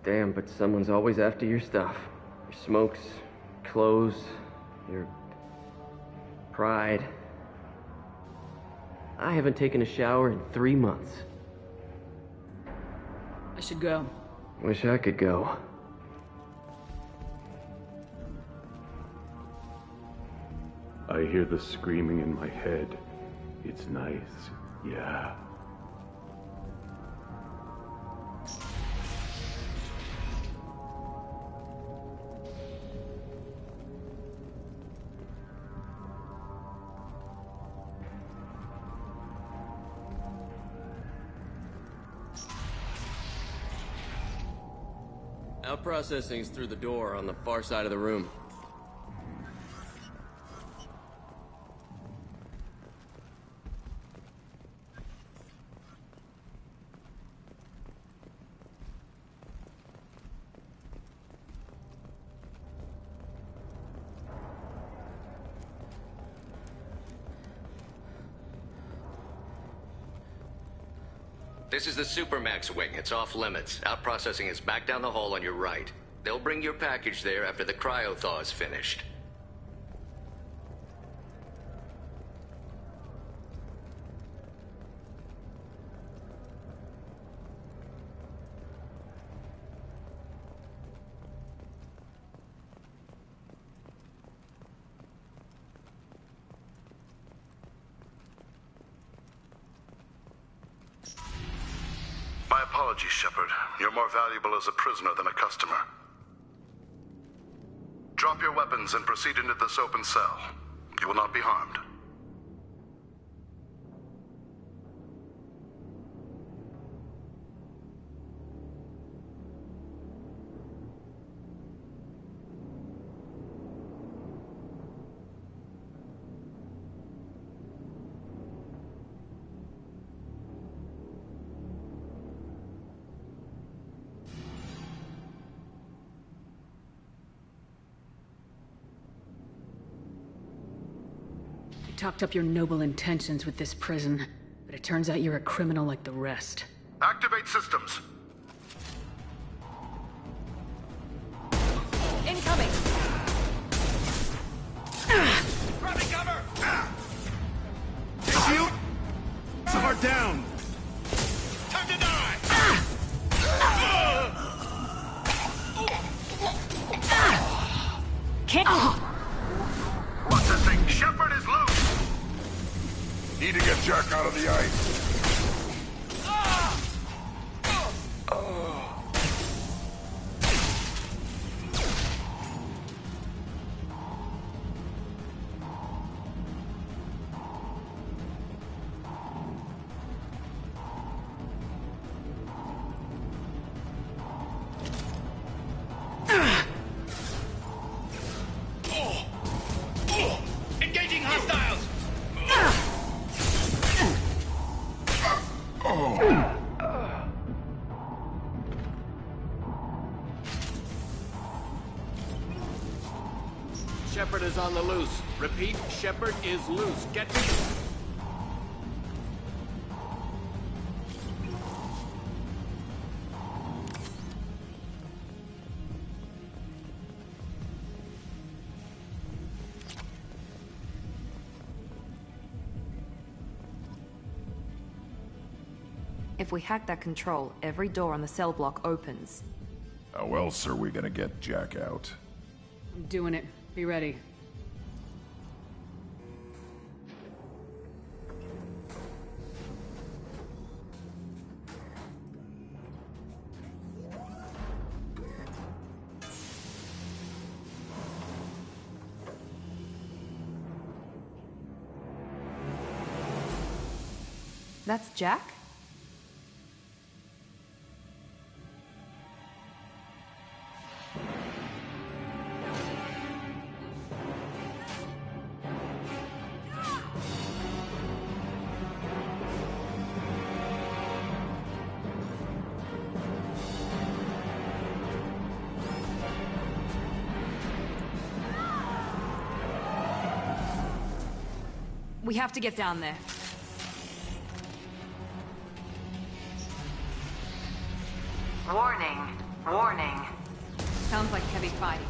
S4: Damn, but someone's always after your stuff. Your smokes, clothes, your pride. I haven't taken a shower in 3 months.
S1: I should go.
S4: Wish I could go.
S9: I hear the screaming in my head. It's nice, yeah.
S4: Out processing's through the door on the far side of the room.
S21: This is the Supermax wing. It's off limits. Out processing is back down the hall on your right. They'll bring your package there after the cryo-thaw is finished.
S22: My apologies, Shepard. You're more valuable as a prisoner than a customer. Drop your weapons and proceed into this open cell. You will not be harmed.
S1: You talked up your noble intentions with this prison, but it turns out you're a criminal like the rest.
S22: Activate systems.
S10: Incoming!
S6: Grabbing cover!
S22: Shield! Are down!
S6: Time to die!
S1: Can't...
S22: What's this thing? Shepard is loose!
S18: Need to get Jack out of the ice.
S6: Engaging hostiles!
S14: Shepard is on the loose. Repeat, Shepard is loose. Get me.
S17: If we hack that control, every door on the cell block opens.
S18: How else are we gonna get Jack out?
S1: I'm doing it. Be ready.
S17: That's Jack? We have to get down there.
S11: Warning. Warning.
S17: Sounds like heavy fighting.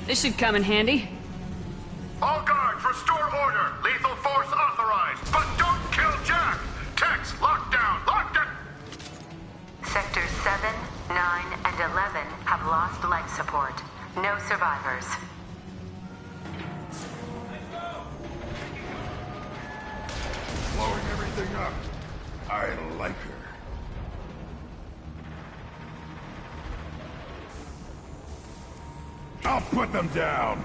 S1: This should come in handy.
S22: All guards, restore order. Lethal force authorized. But don't kill Jack. Tex, lockdown. Locked it.
S11: Sectors 7, 9, and 11 have lost life support. No survivors.
S18: Blowing everything up. I like her. I'll put them down.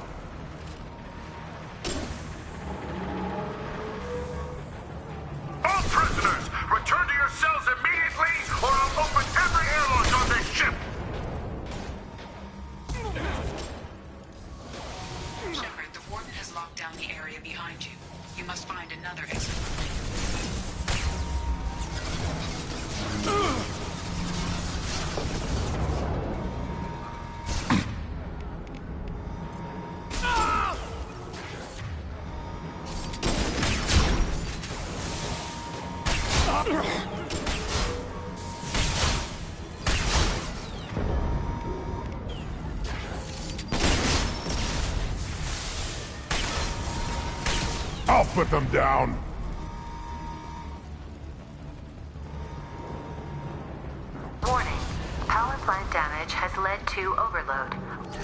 S6: cells immediately, or I'll open every airlock on this ship!
S11: Shepard, the Warden has locked down the area behind you. You must find another exit.
S18: I'll put them down.
S5: Warning. Power plant damage has led to overload.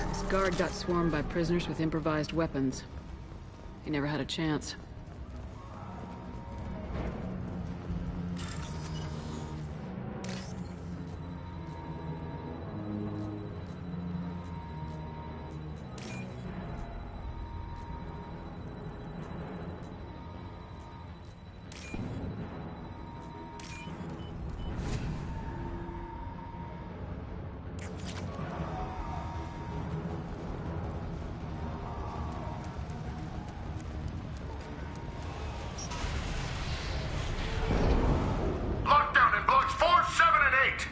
S1: This guard got swarmed by prisoners with improvised weapons. He never had a chance.
S6: Lockdown in blocks 4, 7, and 8!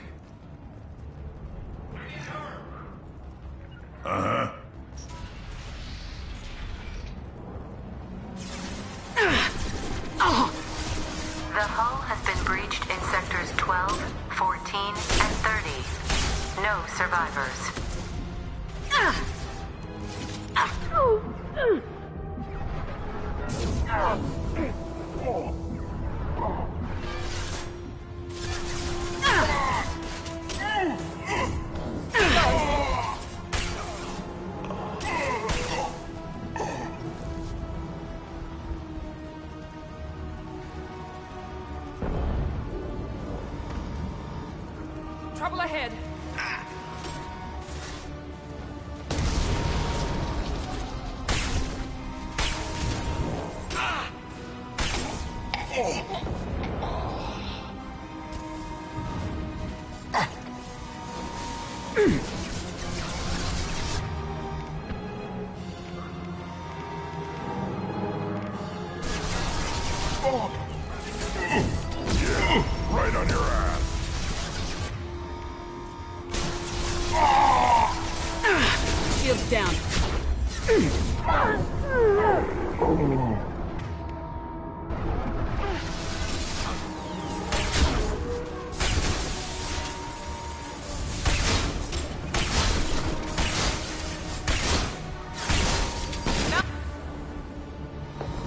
S18: Uh-huh.
S5: The hull has been breached in sectors 12, 14, and 30. No survivors.
S10: Trouble ahead.
S18: Right on your ass.
S1: Shields down.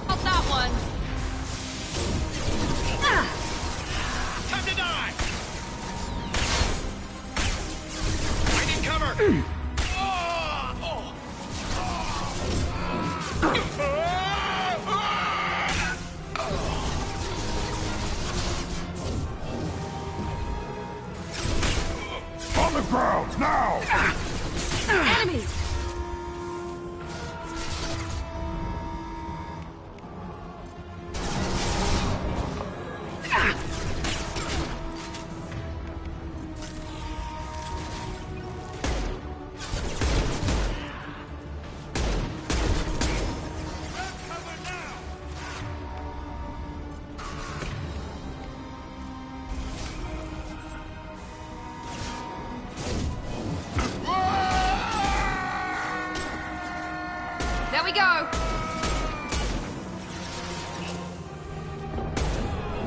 S10: Not that one.
S6: Time to die! I need cover!
S18: On the ground, now!
S1: Enemies!
S17: There we go!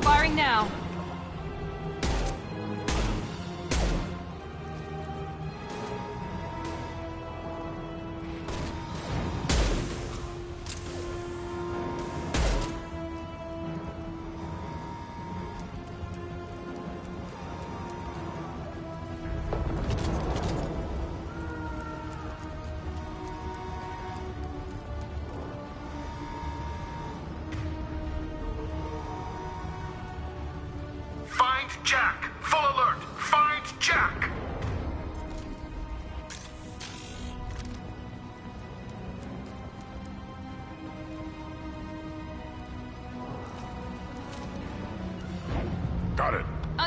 S17: Firing now.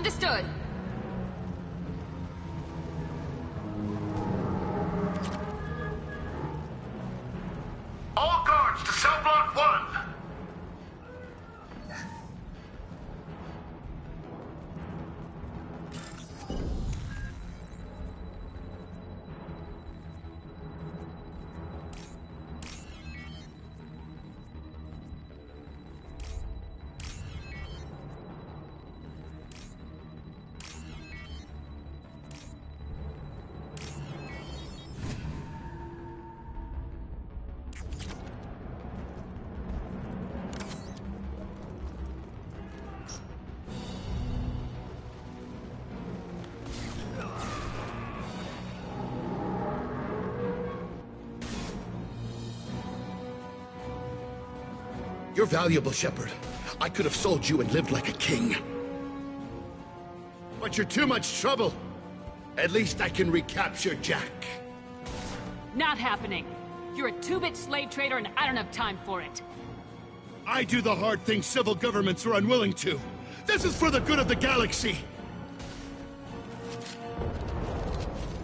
S1: Understood.
S6: All guards to cell block 1!
S22: You're valuable, Shepard. I could have sold you and lived like a king. But you're too much trouble. At least I can recapture Jack.
S1: Not happening. You're a two-bit slave trader and I don't have time for it.
S22: I do the hard things civil governments are unwilling to. This is for the good of the galaxy.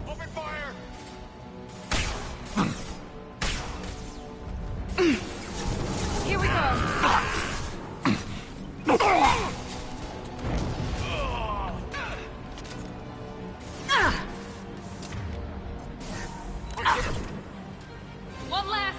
S6: Open fire!
S1: Here we go. One last.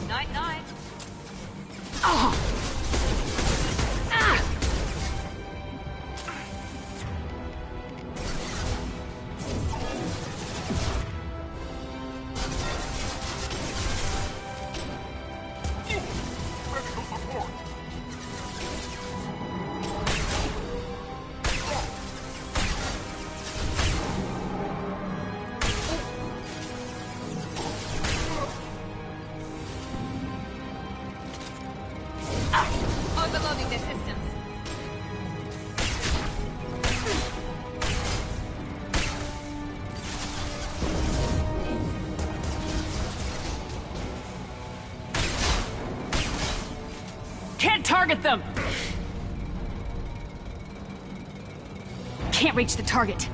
S1: Night-night. Overloading their systems. Can't target them! Can't reach the target.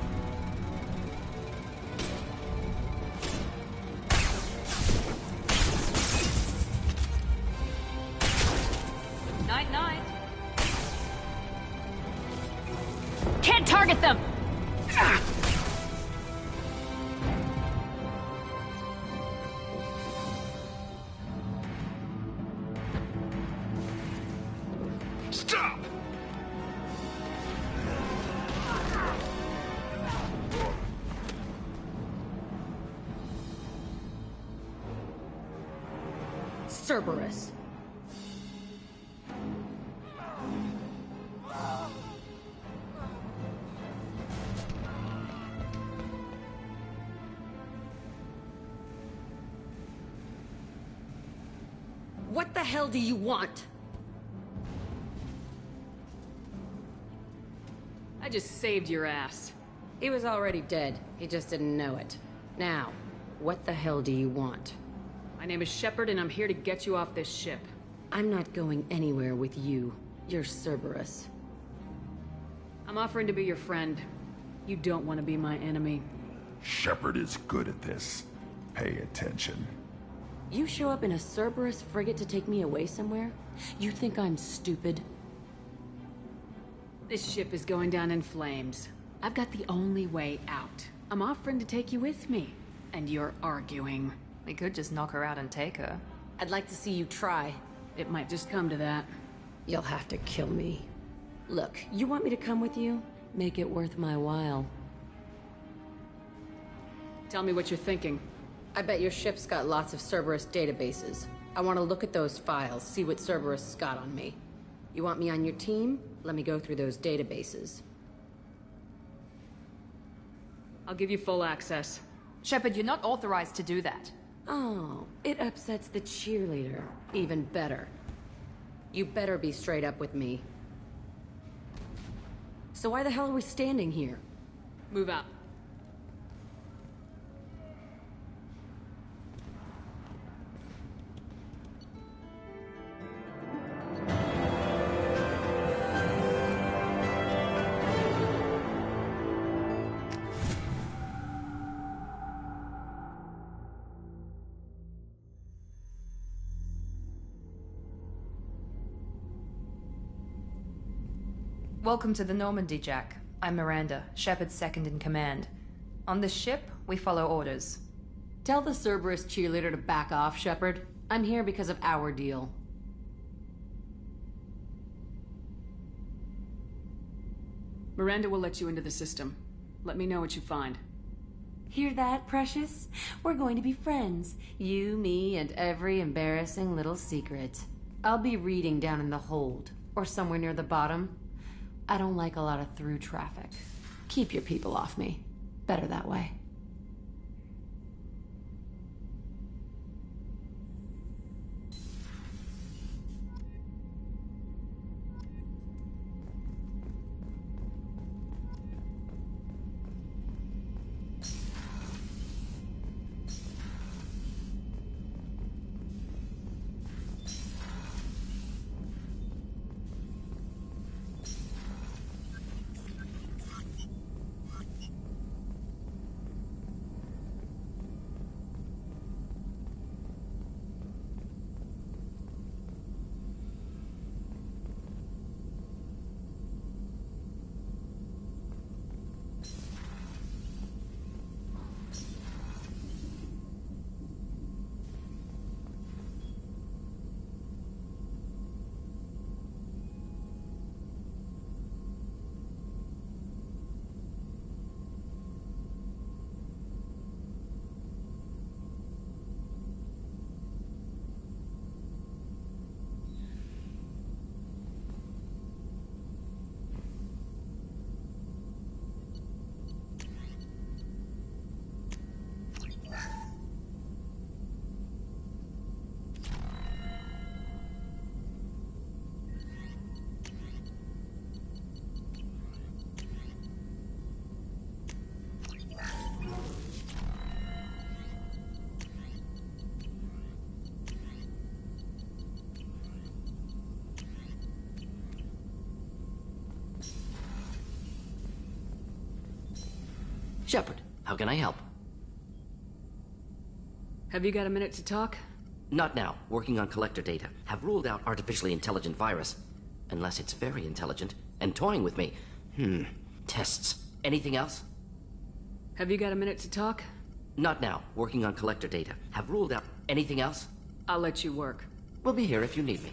S1: Night-night. Can't target them!
S6: Stop!
S1: Cerberus. What the hell do you want? I just saved your ass.
S7: He was already dead. He just didn't know it. Now, what the hell do you want?
S1: My name is Shepard, and I'm here to get you off this ship.
S7: I'm not going anywhere with you. You're Cerberus.
S1: I'm offering to be your friend. You don't want to be my enemy.
S18: Shepard is good at this. Pay attention.
S7: You show up in a Cerberus frigate to take me away somewhere? You think I'm stupid?
S1: This ship is going down in flames. I've got the only way out. I'm offering to take you with me. And you're arguing.
S17: We could just knock her out and take her.
S7: I'd like to see you try.
S1: It might just come to that.
S7: You'll have to kill me. Look, you want me to come with you? Make it worth my while.
S1: Tell me what you're thinking.
S7: I bet your ship's got lots of Cerberus databases. I want to look at those files, see what Cerberus has got on me. You want me on your team? Let me go through those databases.
S1: I'll give you full access.
S17: Shepard, you're not authorized to do that.
S7: Oh, it upsets the cheerleader. Even better. You better be straight up with me. So why the hell are we standing here?
S1: Move out.
S17: Welcome to the Normandy, Jack. I'm Miranda, Shepard's second in command. On this ship, we follow orders.
S7: Tell the Cerberus cheerleader to back off, Shepard. I'm here because of our deal.
S1: Miranda will let you into the system. Let me know what you find.
S7: Hear that, Precious? We're going to be friends. You, me, and every embarrassing little secret. I'll be reading down in the hold, or somewhere near the bottom. I don't like a lot of through traffic. Keep your people off me. Better that way.
S8: Shepard, how can I help?
S1: Have you got a minute to talk?
S8: Not now. Working on collector data. Have ruled out artificially intelligent virus. Unless it's very intelligent and toying with me. Tests. Anything else?
S1: Have you got a minute to talk?
S8: Not now. Working on collector data. Have ruled out anything else?
S1: I'll let you work.
S8: We'll be here if you need me.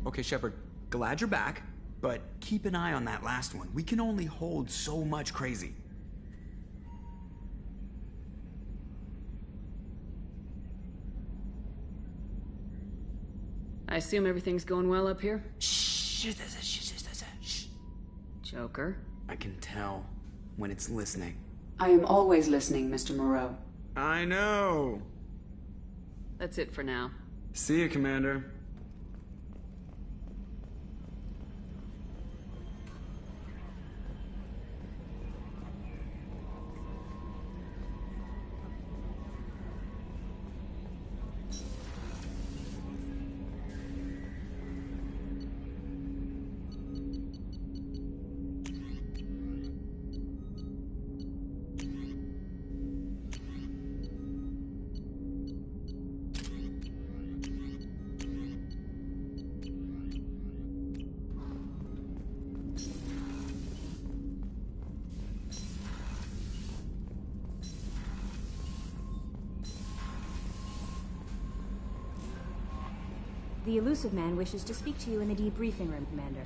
S15: Okay, Shepard, glad you're back, but keep an eye on that last one. We can only hold so much crazy.
S1: I assume everything's going well up here?
S15: Shh.
S1: Joker?
S15: I can tell when it's listening.
S16: I am always listening, Mr. Moreau.
S15: I know.
S1: That's it for now.
S15: See you, Commander.
S20: The Elusive Man wishes to speak to you in the debriefing room, Commander.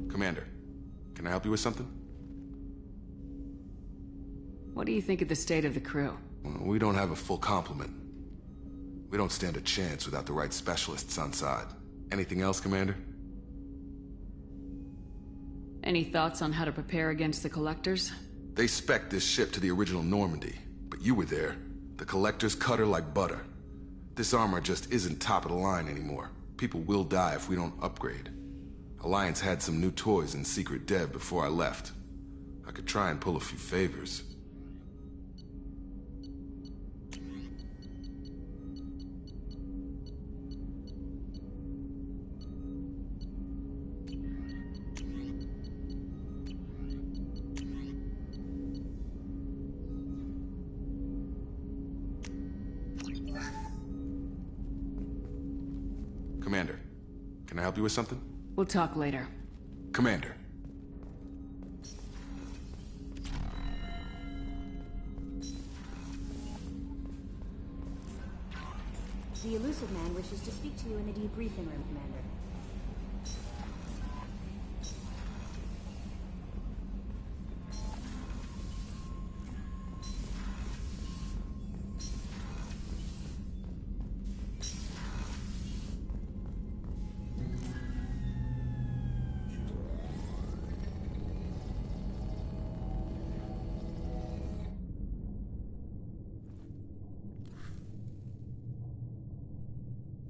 S12: Commander, can I help you with something?
S1: What do you think of the state of the crew?
S12: Well, we don't have a full complement. We don't stand a chance without the right specialists on side. Anything else, Commander?
S1: Any thoughts on how to prepare against the Collectors?
S12: They spec'd this ship to the original Normandy, but you were there. The Collectors cut her like butter. This armor just isn't top of the line anymore. People will die if we don't upgrade. Alliance had some new toys in secret dev before I left. I could try and pull a few favors. Commander, can I help you with something?
S1: We'll talk later.
S12: Commander.
S20: The Illusive Man wishes to speak to you in the debriefing room, Commander.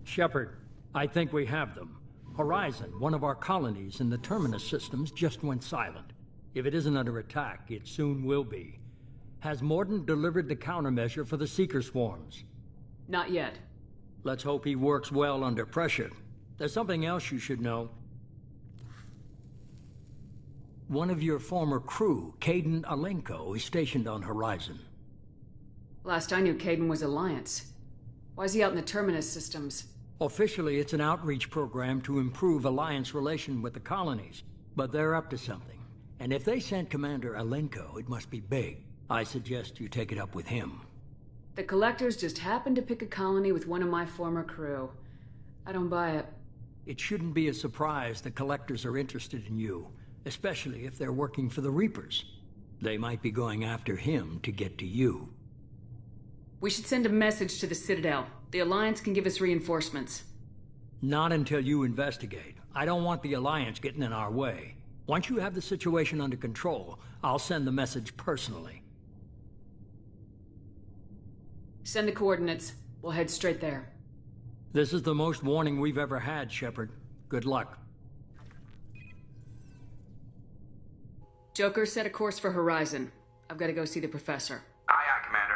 S13: Shepard, I think we have them. Horizon, one of our colonies in the Terminus systems, just went silent. If it isn't under attack, it soon will be. Has Mordin delivered the countermeasure for the Seeker swarms?
S1: Not yet.
S13: Let's hope he works well under pressure. There's something else you should know. One of your former crew, Kaidan Alenko, is stationed on Horizon.
S1: Last I knew, Kaidan was Alliance. Why is he out in the Terminus systems?
S13: Officially, it's an outreach program to improve Alliance relation with the colonies, but they're up to something. And if they sent Commander Alenko, it must be big. I suggest you take it up with him.
S1: The Collectors just happened to pick a colony with one of my former crew. I don't buy it.
S13: It shouldn't be a surprise the Collectors are interested in you, especially if they're working for the Reapers. They might be going after him to get to you.
S1: We should send a message to the Citadel. The Alliance can give us reinforcements.
S13: Not until you investigate. I don't want the Alliance getting in our way. Once you have the situation under control, I'll send the message personally.
S1: Send the coordinates. We'll head straight there.
S13: This is the most warning we've ever had, Shepard. Good luck.
S1: Joker, set a course for Horizon. I've got to go see the Professor.
S23: Aye, aye, Commander.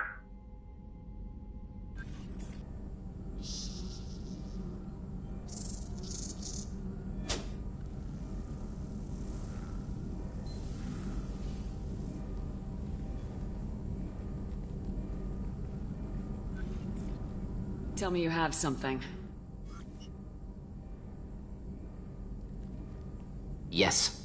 S1: Tell me you have something.
S8: Yes.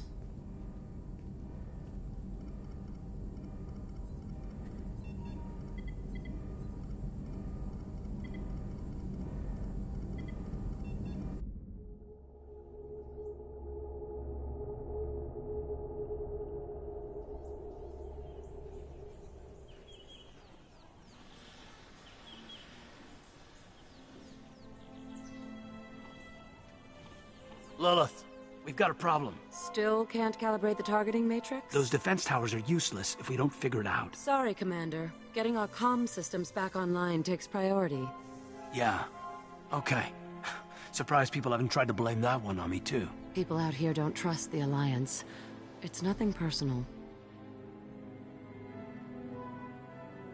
S24: Lilith, we've got a problem.
S25: Still can't calibrate the targeting matrix?
S24: Those defense towers are useless if we don't figure it out.
S25: Sorry, Commander. Getting our comm systems back online takes priority.
S24: Yeah. Okay. Surprised people haven't tried to blame that one on me, too.
S25: People out here don't trust the Alliance. It's nothing personal.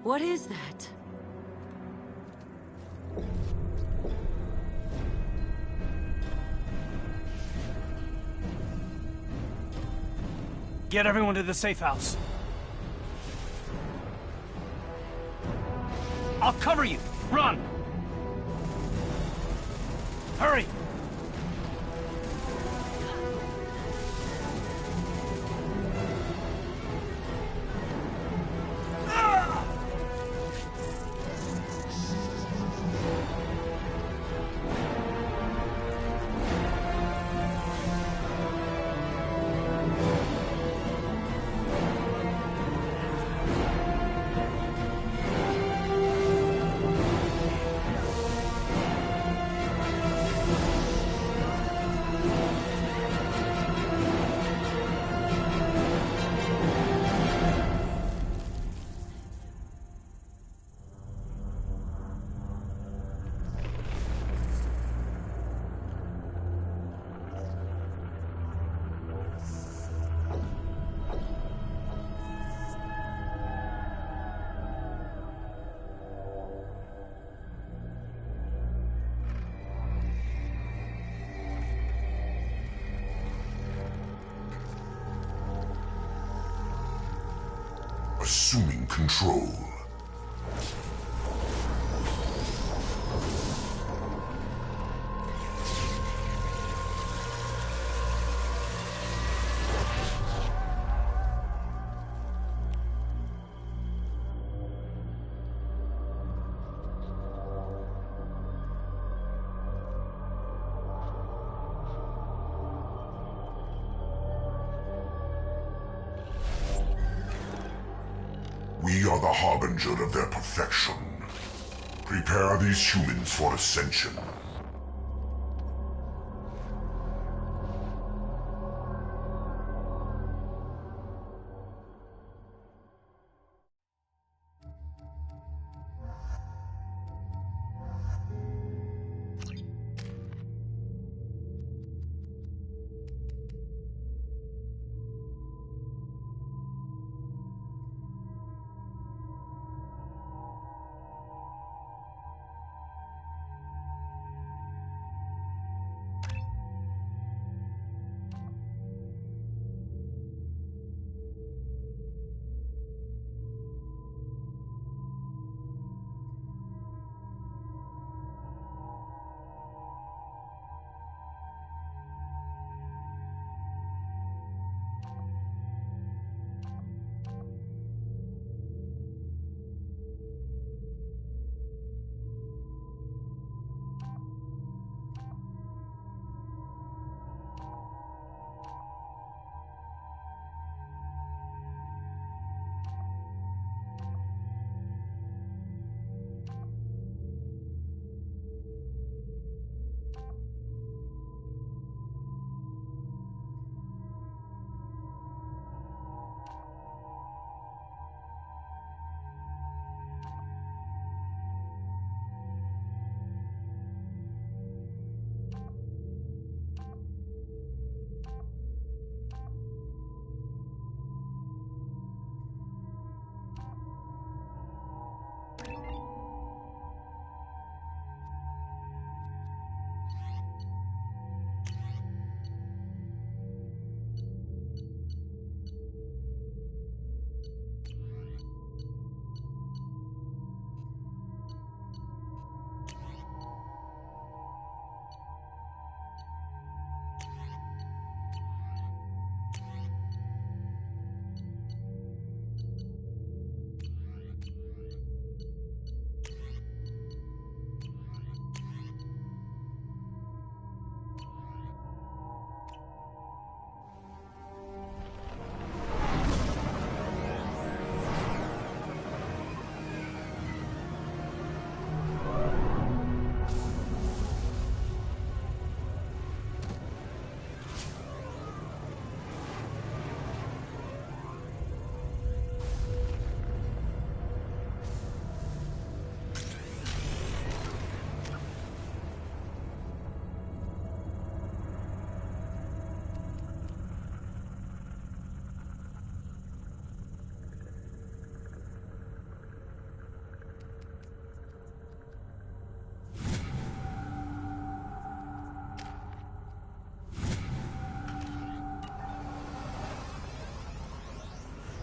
S25: What is that?
S24: Get everyone to the safe house. I'll cover you. Run! Hurry!
S18: assuming control. We are the harbinger of their perfection. Prepare these humans for ascension.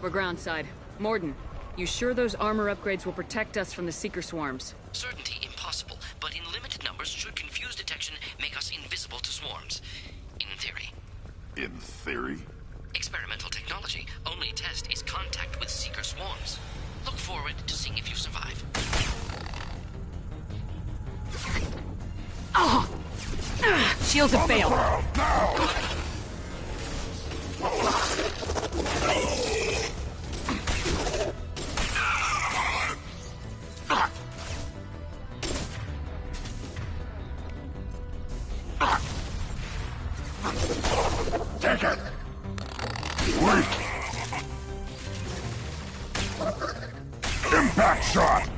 S1: We're groundside. Mordin, you sure those armor upgrades will protect us from the Seeker swarms?
S8: Certainty impossible, but in limited numbers should confuse detection make us invisible to swarms. In theory.
S18: In theory?
S8: Experimental technology. Only test is contact with Seeker swarms. Look forward to seeing if you survive.
S1: Oh! Shields have failed.
S18: Take it! Wait! Impact shot!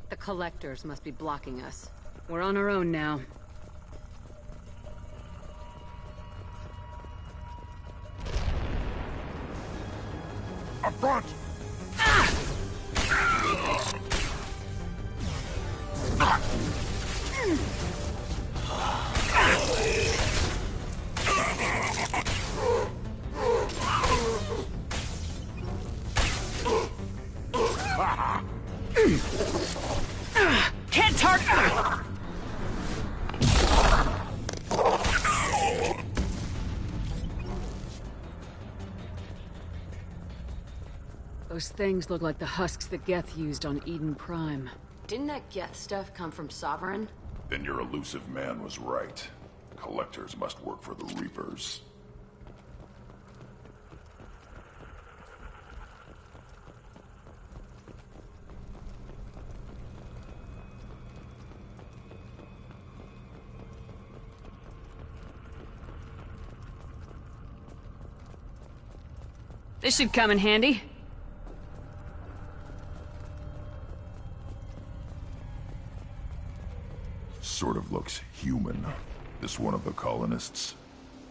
S17: The Collectors must be blocking us.
S1: We're on our own now.
S18: Up front!
S1: Can't target! Those things look like the husks that Geth used on Eden Prime.
S17: Didn't that Geth stuff come from Sovereign?
S18: Then your elusive man was right. Collectors must work for the Reapers.
S1: This should come in handy.
S18: Sort of looks human. This one of the colonists?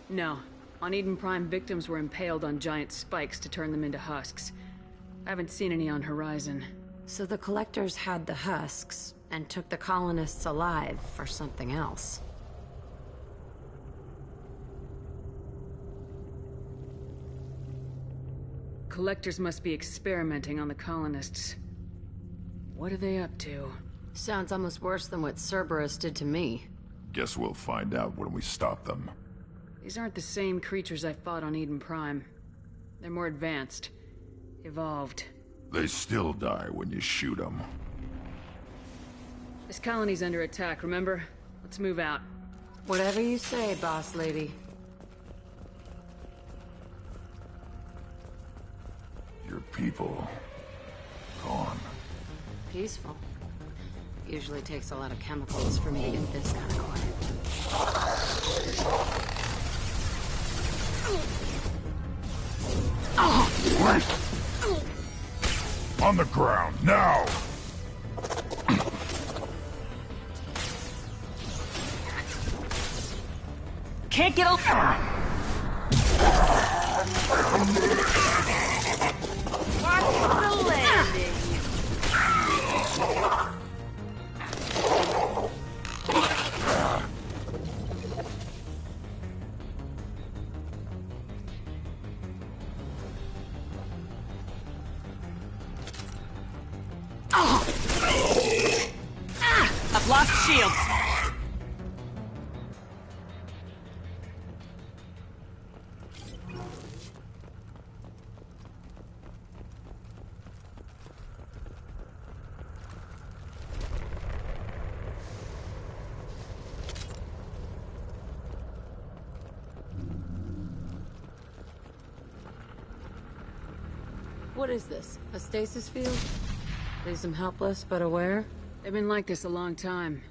S1: No. On Eden Prime, victims were impaled on giant spikes to turn them into husks. I haven't seen any on Horizon.
S7: So the Collectors had the husks, and took the colonists alive for something else.
S1: Collectors must be experimenting on the colonists. What are they up to?
S7: Sounds almost worse than what Cerberus did to me.
S18: Guess we'll find out when we stop them.
S1: These aren't the same creatures I fought on Eden Prime. They're more advanced. Evolved.
S18: They still die when you shoot them.
S1: This colony's under attack, remember? Let's move out.
S7: Whatever you say, boss lady.
S18: Your people... gone.
S7: Peaceful. Usually takes a lot of chemicals for me to get this kind of
S18: quiet. On the ground, now!
S1: Can't get over.
S5: Watch the landing.
S1: I've lost shields.
S7: What is this? A stasis field? Leaves them helpless but aware?
S1: They've been like this a long time.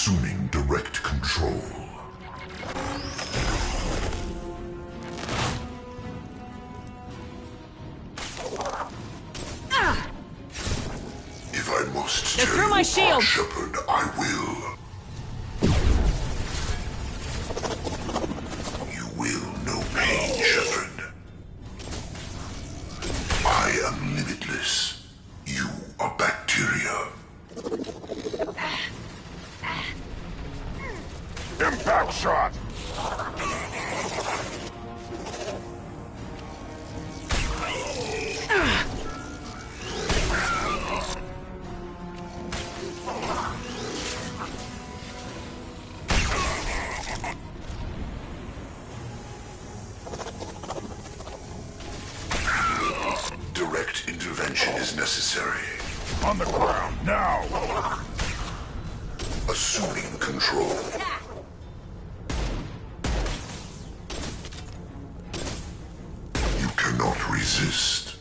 S18: Assuming direct control. If I must
S1: They're
S18: tear
S1: through my
S18: you
S1: shield.
S18: apart, Shepard, I will. You will know pain, Shepard. I am limitless. You are bacteria. Impact shot! Direct intervention is necessary. On the ground, now! Assuming control. You cannot resist.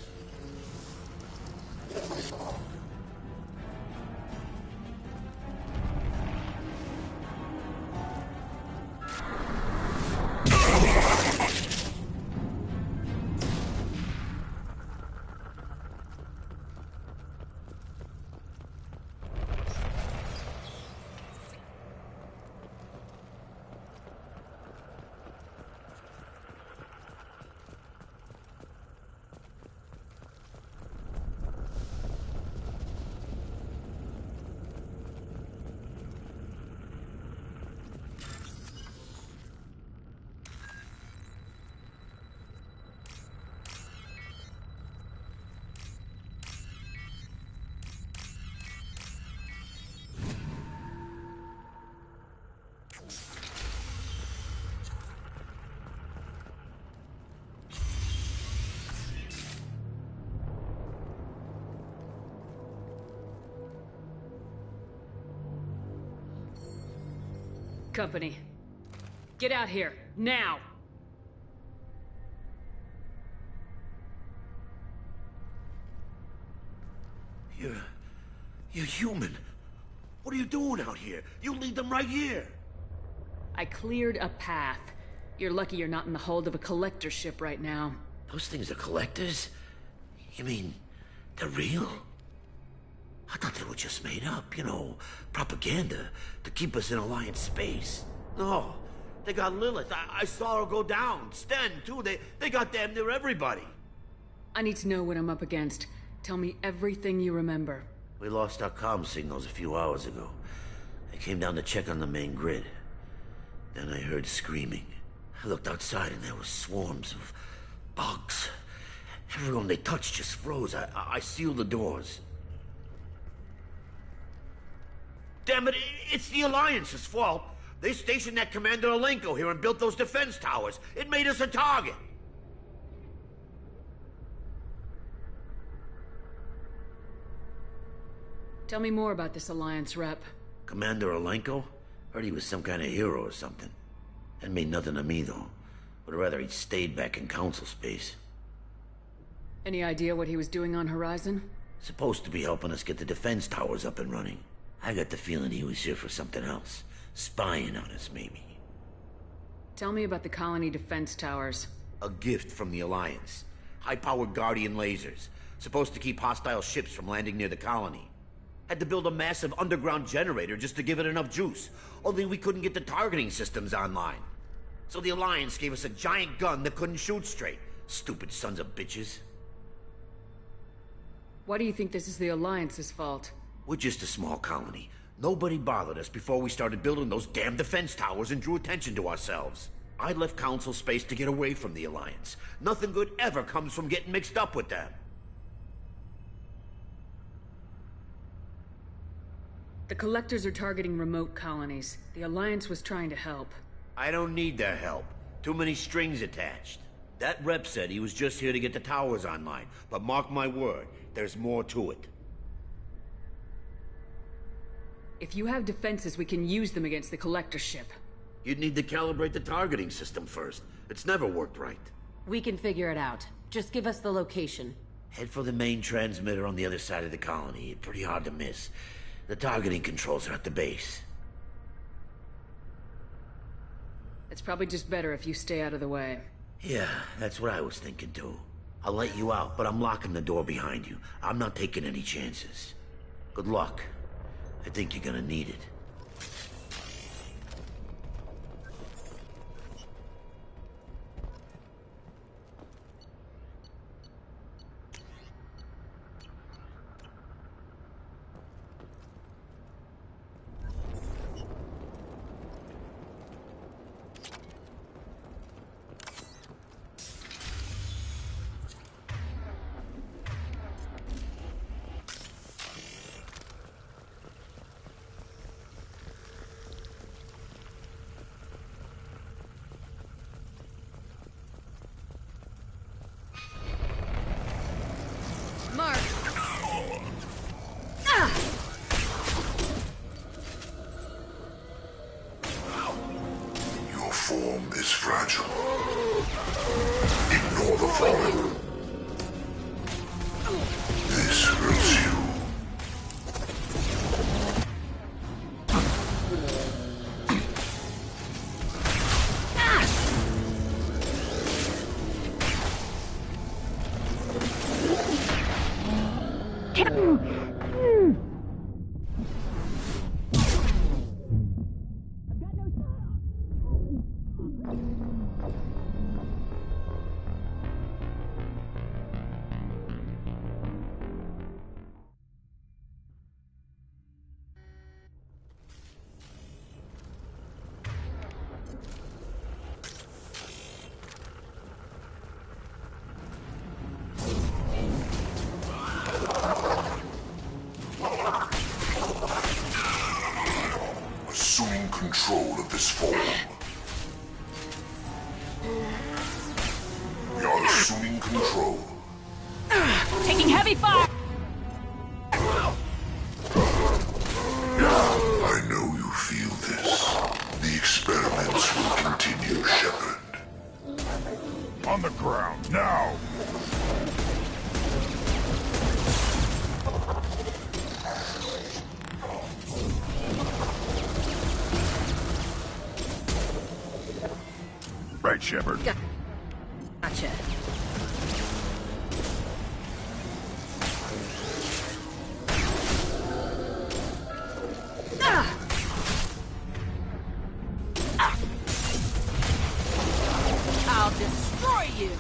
S1: Company. Get out here, now!
S2: You're human. What are you doing out here? You lead them right here.
S1: I cleared a path. You're lucky you're not in the hold of a collector ship right now.
S2: Those things are collectors? You mean, they're real? I thought they were just made up, you know, propaganda to keep us in Alliance space. No, they got Lilith. I saw her go down. Sten, too. They got damn near everybody.
S1: I need to know what I'm up against. Tell me everything you remember.
S2: We lost our comm signals a few hours ago. I came down to check on the main grid. Then I heard screaming. I looked outside and there were swarms of bugs. Everyone they touched just froze. I sealed the doors. Damn it, it's the Alliance's fault. They stationed that Commander Alenko here and built those defense towers. It made us a target.
S1: Tell me more about this Alliance rep.
S2: Commander Alenko? Heard he was some kind of hero or something. That mean nothing to me, though. Would rather he'd stayed back in Council space.
S1: Any idea what he was doing on Horizon?
S2: Supposed to be helping us get the defense towers up and running. I got the feeling he was here for something else. Spying on us, maybe.
S1: Tell me about the colony defense towers.
S2: A gift from the Alliance. High-powered Guardian lasers. Supposed to keep hostile ships from landing near the colony. Had to build a massive underground generator just to give it enough juice. Only we couldn't get the targeting systems online. So the Alliance gave us a giant gun that couldn't shoot straight. Stupid sons of bitches.
S1: Why do you think this is the Alliance's fault?
S2: We're just a small colony. Nobody bothered us before we started building those damn defense towers and drew attention to ourselves. I left Council space to get away from the Alliance. Nothing good ever comes from getting mixed up with them.
S1: The Collectors are targeting remote colonies. The Alliance was trying to help.
S2: I don't need their help. Too many strings attached. That rep said he was just here to get the towers online. But mark my word, there's more to it.
S1: If you have defenses, we can use them against the Collector ship.
S2: You'd need to calibrate the targeting system first. It's never worked right.
S25: We can figure it out. Just give us the location.
S2: Head for the main transmitter on the other side of the colony. Pretty hard to miss. The targeting controls are at the base.
S1: It's probably just better if you stay out of the way.
S2: Yeah, that's what I was thinking too. I'll let you out, but I'm locking the door behind you. I'm not taking any chances. Good luck. I think you're gonna need it.
S18: Your form is fragile. Ignore the fallen. This hurts you. Assuming control of this form. We are assuming control.
S1: Taking heavy fire!
S18: I know you feel this. The experiments will continue, Shepard. On the ground, now! Right, Shepard.
S1: Gotcha. I'll destroy you!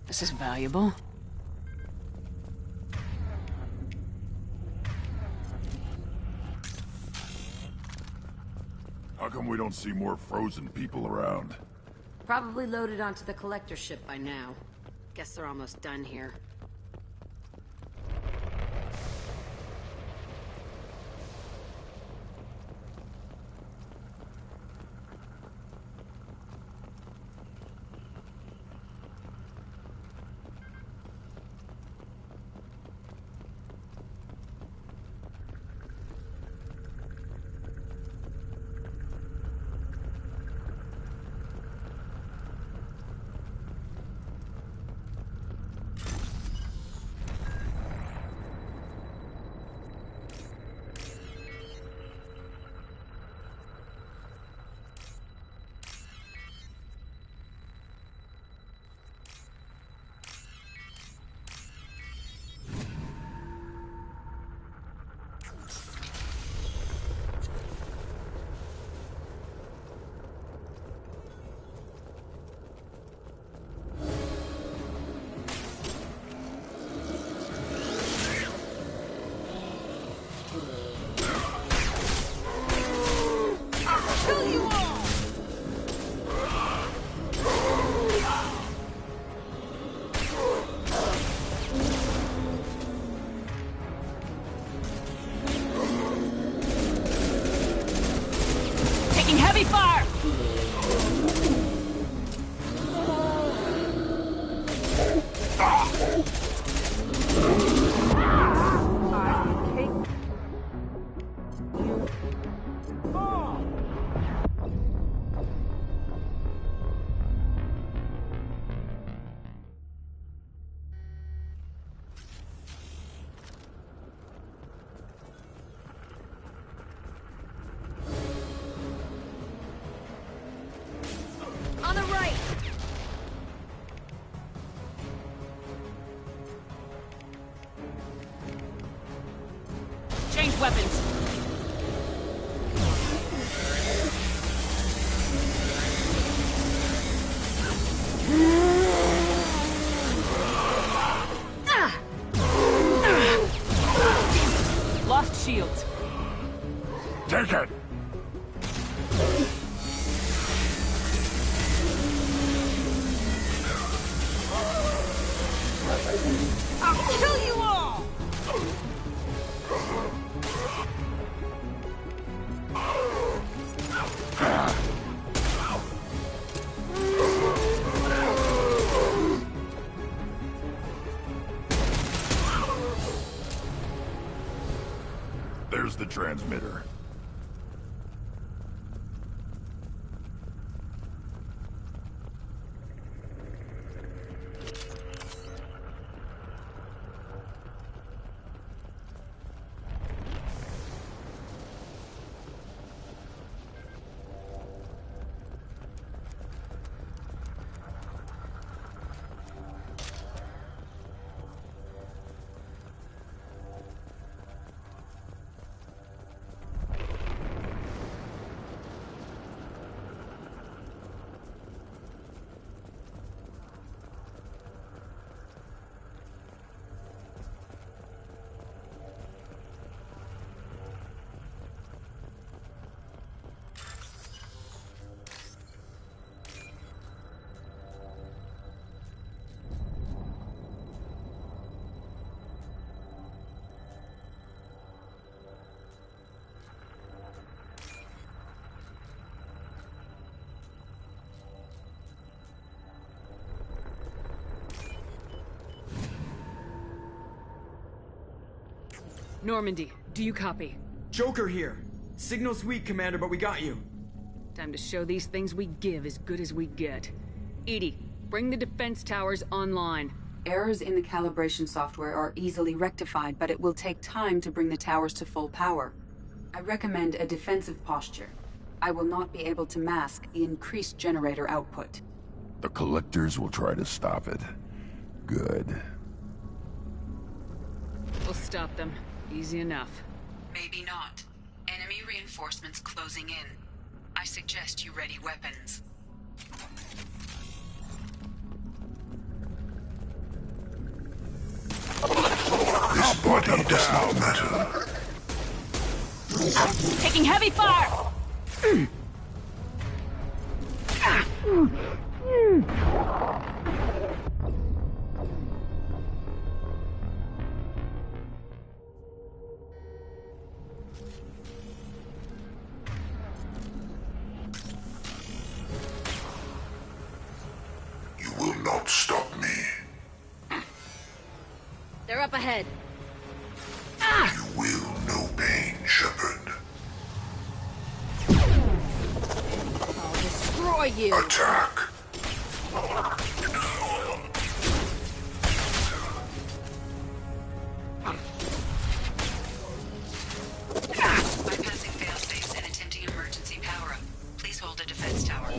S1: This is valuable.
S18: How come we don't see more frozen people around?
S25: Probably loaded onto the collector ship by now. Guess they're almost done here.
S1: Taking heavy fire!
S25: On the right!
S1: Change weapons. Lost shields.
S18: Take it!
S25: I'll kill you all!
S18: There's the transmitter.
S1: Normandy, do you copy?
S15: Joker here. Signal's weak, Commander, but we got you.
S1: Time to show these things we give as good as we get. EDI, bring the defense towers online.
S16: Errors in the calibration software are easily rectified, but it will take time to bring the towers to full power. I recommend a defensive posture. I will not be able to mask the increased generator output.
S18: The Collectors will try to stop it. Good.
S1: We'll stop them. Easy enough.
S11: Maybe not. Enemy reinforcements closing in. I suggest you ready weapons.
S18: This body does not matter.
S1: Taking heavy fire!
S18: You will not stop me.
S25: They're up ahead.
S18: You will know pain, Shepard.
S25: I'll destroy you.
S18: Attack.
S11: Bypassing failsafes and attempting emergency power-up. Please hold a defense tower.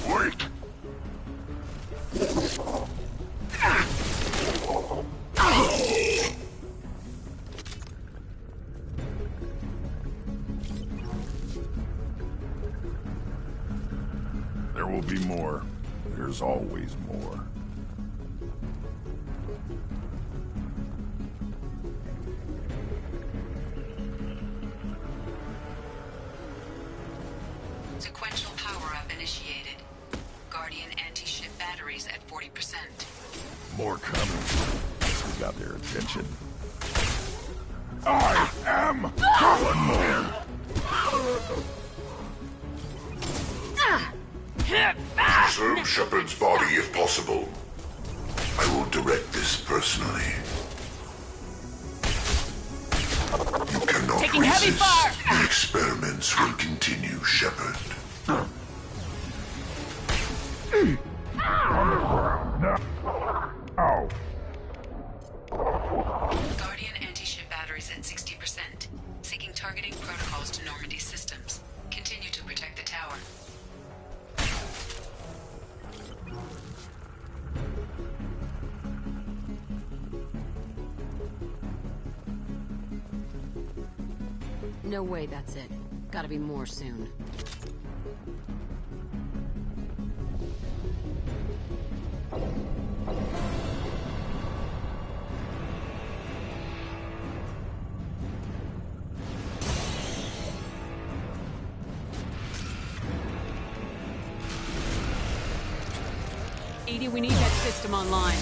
S18: Wait. There will be more. There's always more.
S11: Sequential power-up initiated. initiated. Guardian anti-ship batteries at 40%.
S18: More coming. We got their attention. I am Colin.
S3: Preserve Shepard's body if possible. I will direct this personally. You cannot
S1: Taking heavy
S3: resist.
S1: fire!
S3: The experiments will continue, Shepard.
S18: Ow.
S11: Guardian anti-ship batteries at 60%. Seeking targeting protocols to Normandy systems. Continue to protect the tower.
S25: No way that's it. Gotta be more soon.
S1: Edie, we need that system online.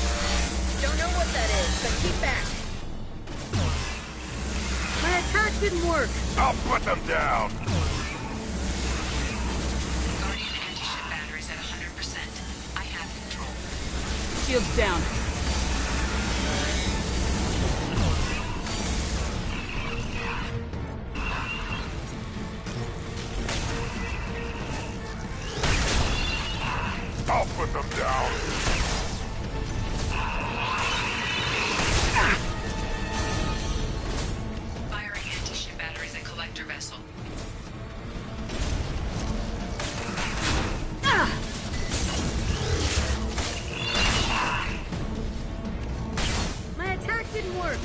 S25: Don't know what that is, but keep back.
S1: My attack didn't work.
S18: I'll put them down.
S11: Guardian anti-ship batteries at 100%. I have control.
S1: Shields down.
S18: I'll put them down.
S11: Firing anti-ship batteries at collector vessel.
S1: My attack didn't work.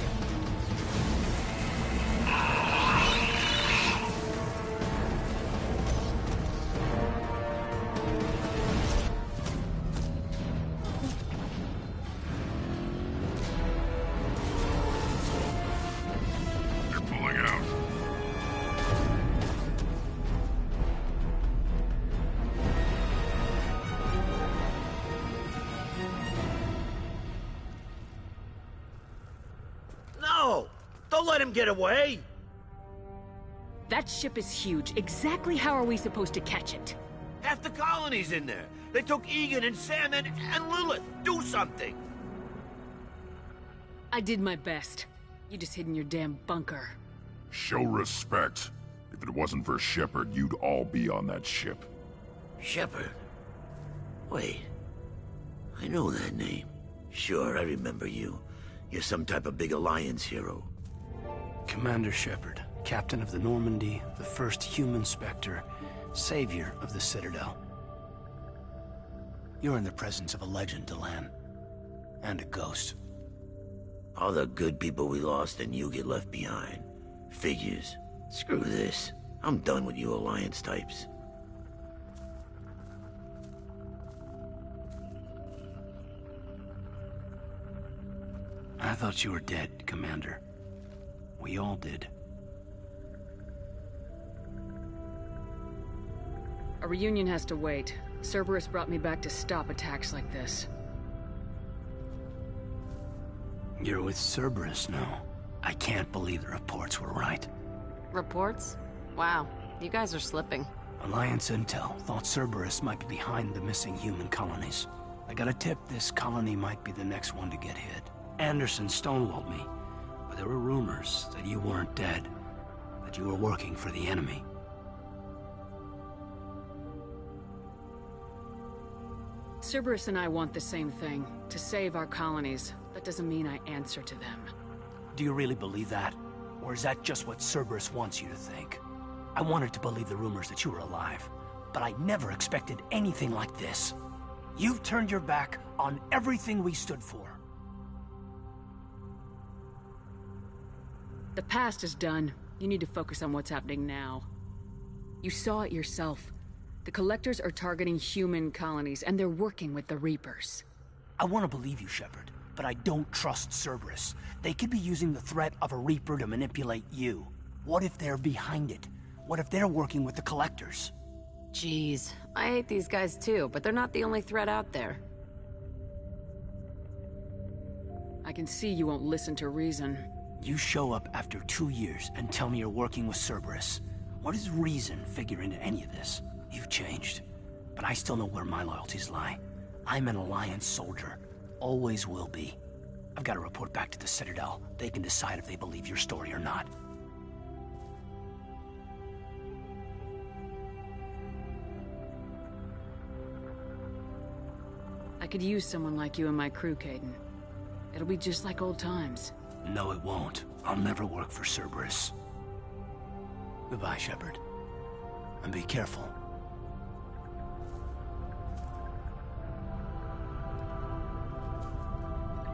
S18: They're pulling out.
S2: No! Don't let him get away!
S1: That ship is huge. Exactly how are we supposed to catch it?
S2: Half the colony's in there. They took Egan and Sam and Lilith. Do something!
S1: I did my best. You just hid in your damn bunker.
S18: Show respect. If it wasn't for Shepard, you'd all be on that ship.
S2: Shepard? Wait. I know that name. Sure, I remember you. You're some type of big Alliance hero.
S24: Commander Shepard, captain of the Normandy, the first human Spectre, savior of the Citadel. You're in the presence of a legend, Delan. And a ghost.
S2: All the good people we lost and you get left behind. Figures. Screw this. I'm done with you Alliance types.
S24: I thought you were dead, Commander. We all did.
S1: A reunion has to wait. Cerberus brought me back to stop attacks like this.
S24: You're with Cerberus now. I can't believe the reports were right.
S25: Reports? Wow, you guys are slipping.
S24: Alliance intel thought Cerberus might be behind the missing human colonies. I got a tip this colony might be the next one to get hit. Anderson stonewalled me, but there were rumors that you weren't dead, that you were working for the enemy.
S1: Cerberus and I want the same thing, to save our colonies. That doesn't mean I answer to them.
S24: Do you really believe that? Or is that just what Cerberus wants you to think? I wanted to believe the rumors that you were alive, but I never expected anything like this. You've turned your back on everything we stood for.
S1: The past is done. You need to focus on what's happening now. You saw it yourself. The Collectors are targeting human colonies, and they're working with the Reapers.
S24: I want to believe you, Shepard, but I don't trust Cerberus. They could be using the threat of a Reaper to manipulate you. What if they're behind it? What if they're working with the Collectors?
S25: Jeez, I hate these guys too, but they're not the only threat out there.
S1: I can see you won't listen to reason.
S24: You show up after 2 years and tell me you're working with Cerberus. What does reason figure into any of this? You've changed, but I still know where my loyalties lie. I'm an Alliance soldier. Always will be. I've got to report back to the Citadel. They can decide if they believe your story or not.
S1: I could use someone like you in my crew, Kaidan. It'll be just like old times.
S24: No, it won't. I'll never work for Cerberus. Goodbye, Shepard. And be careful.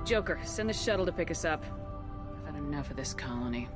S1: Joker, send the shuttle to pick us up. I've had enough of this colony.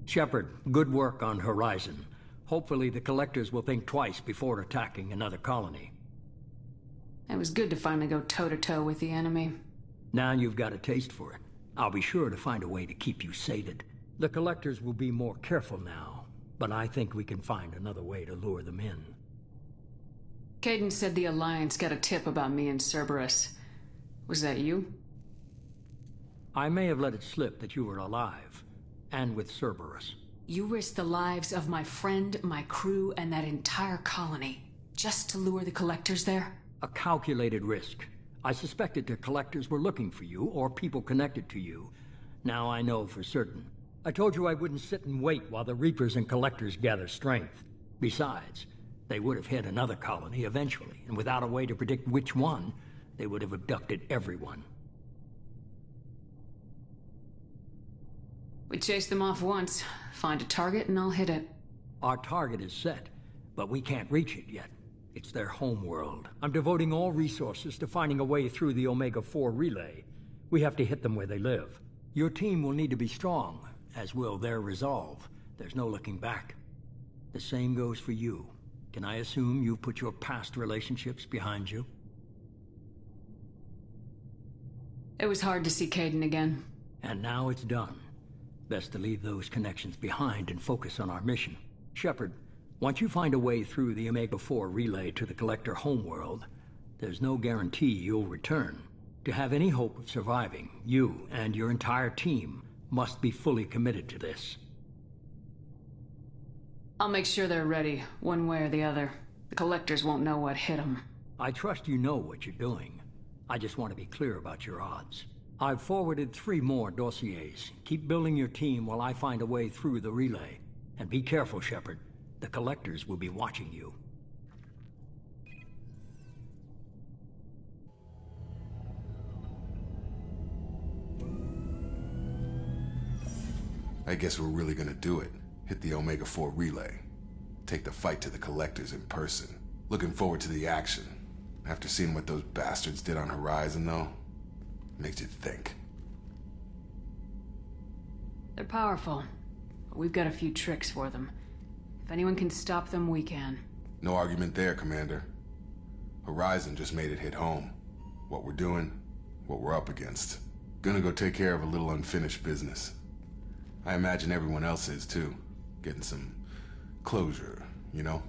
S13: Shepard, good work on Horizon. Hopefully the Collectors will think twice before attacking another colony.
S1: It was good to finally go toe-to-toe with the enemy.
S13: Now you've got a taste for it. I'll be sure to find a way to keep you sated. The Collectors will be more careful now, but I think we can find another way to lure them in.
S1: Kaidan said the Alliance got a tip about me and Cerberus. Was that you?
S13: I may have let it slip that you were alive, and with Cerberus.
S1: You risked the lives of my friend, my crew, and that entire colony, just to lure the Collectors there?
S13: A calculated risk. I suspected the Collectors were looking for you, or people connected to you. Now I know for certain. I told you I wouldn't sit and wait while the Reapers and Collectors gather strength. Besides, they would have hit another colony eventually, and without a way to predict which one, they would have abducted everyone.
S1: We chase them off once, find a target, and I'll hit it.
S13: Our target is set, but we can't reach it yet. It's their home world. I'm devoting all resources to finding a way through the Omega-4 relay. We have to hit them where they live. Your team will need to be strong, as will their resolve. There's no looking back. The same goes for you. Can I assume you've put your past relationships behind you?
S1: It was hard to see Kaidan again.
S13: And now it's done. Best to leave those connections behind and focus on our mission. Shepard, once you find a way through the Omega-4 relay to the Collector homeworld, there's no guarantee you'll return. To have any hope of surviving, you and your entire team must be fully committed to this.
S1: I'll make sure they're ready, one way or the other. The Collectors won't know what hit them.
S13: I trust you know what you're doing. I just want to be clear about your odds. I've forwarded 3 more dossiers. Keep building your team while I find a way through the relay. And be careful, Shepard. The Collectors will be watching you.
S12: I guess we're really gonna do it. Hit the Omega-4 relay. Take the fight to the Collectors in person. Looking forward to the action. After seeing what those bastards did on Horizon, though, makes you think.
S1: They're powerful, but we've got a few tricks for them. If anyone can stop them, we can.
S12: No argument there, Commander. Horizon just made it hit home. What we're doing, what we're up against. Gonna go take care of a little unfinished business. I imagine everyone else is too. Getting some closure, you know?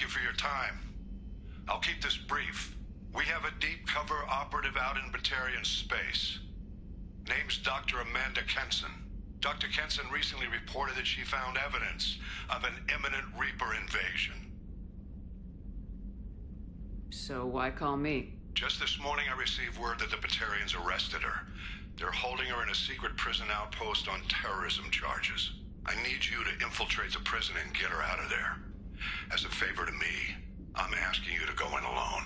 S4: you for your time. I'll keep this brief. We have a deep cover operative out in Batarian space. Name's Dr. Amanda Kenson. Dr. Kenson recently reported that she found evidence of an imminent Reaper invasion.
S1: So why call me?
S4: Just this morning I received word that the Batarians arrested her. They're holding her in a secret prison outpost on terrorism charges. I need you to infiltrate the prison and get her out of there. As a favor to me, I'm asking you to go in alone.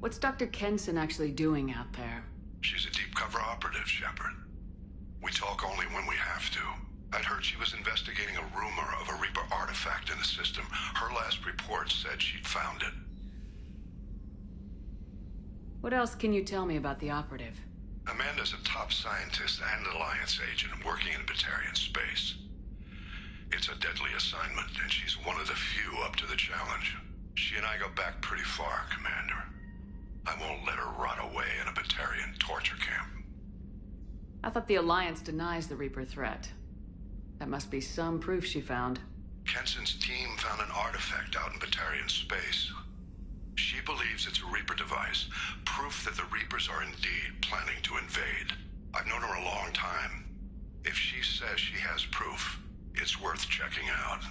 S1: What's Dr. Kenson actually doing out there?
S4: She's a deep cover operative, Shepard. We talk only when we have to. I'd heard she was investigating a rumor of a Reaper artifact in the system. Her last report said she'd found it.
S1: What else can you tell me about the operative?
S4: Amanda's a top scientist and Alliance agent working in Batarian space. It's a deadly assignment, and she's one of the few up to the challenge. She and I go back pretty far, Commander. I won't let her rot away in a Batarian torture camp.
S1: I thought the Alliance denies the Reaper threat. That must be some proof she found.
S4: Kenson's team found an artifact out in Batarian space. She believes it's a Reaper device, proof that the Reapers are indeed planning to invade. I've known her a long time. If she says she has proof, it's worth checking out.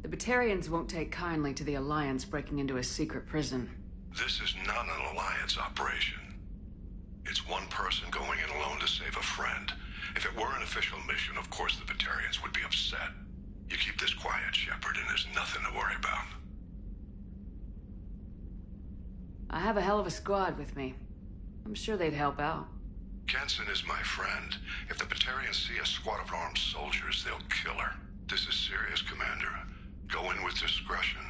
S1: The Batarians won't take kindly to the Alliance breaking into a secret prison.
S4: This is not an Alliance operation. It's one person going in alone to save a friend. If it were an official mission, of course the Batarians would be upset. You keep this quiet, Shepard, and there's nothing to worry about.
S1: I have a hell of a squad with me. I'm sure they'd help out.
S4: Kenson is my friend. If the Batarians see a squad of armed soldiers, they'll kill her. This is serious, Commander. Go in with discretion,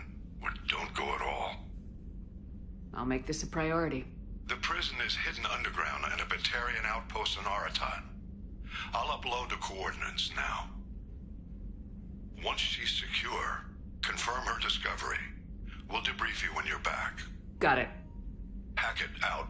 S4: or don't go at all.
S1: I'll make this a priority.
S4: The prison is hidden underground in a Batarian outpost in Aratat. I'll upload the coordinates now. Once she's secure, confirm her discovery. We'll debrief you when you're back.
S1: Got it.
S4: Hackett out.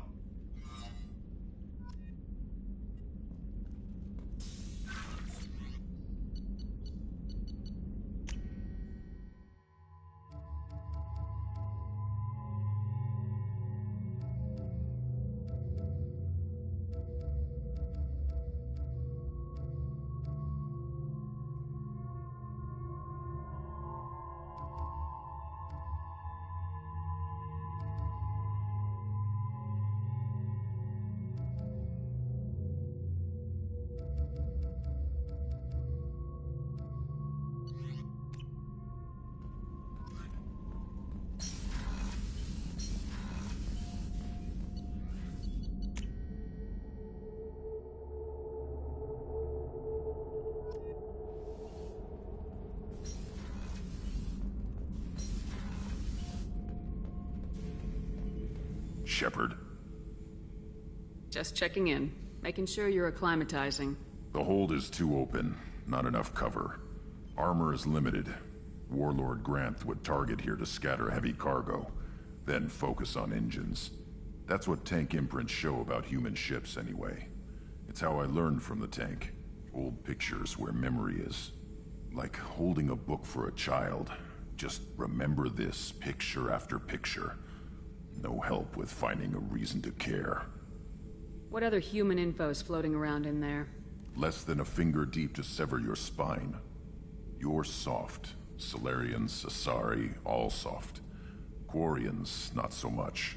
S18: Shepard.
S1: Just checking in, making sure you're acclimatizing.
S18: The hold is too open, not enough cover. Armor is limited. Warlord Granth would target here to scatter heavy cargo, then focus on engines. That's what tank imprints show about human ships anyway. It's how I learned from the tank. Old pictures where memory is. Like holding a book for a child. Just remember this picture after picture. No help with finding a reason to care.
S1: What other human info's floating around in there?
S18: Less than a finger deep to sever your spine. You're soft. Salarians, Asari, all soft. Quarians, not so much.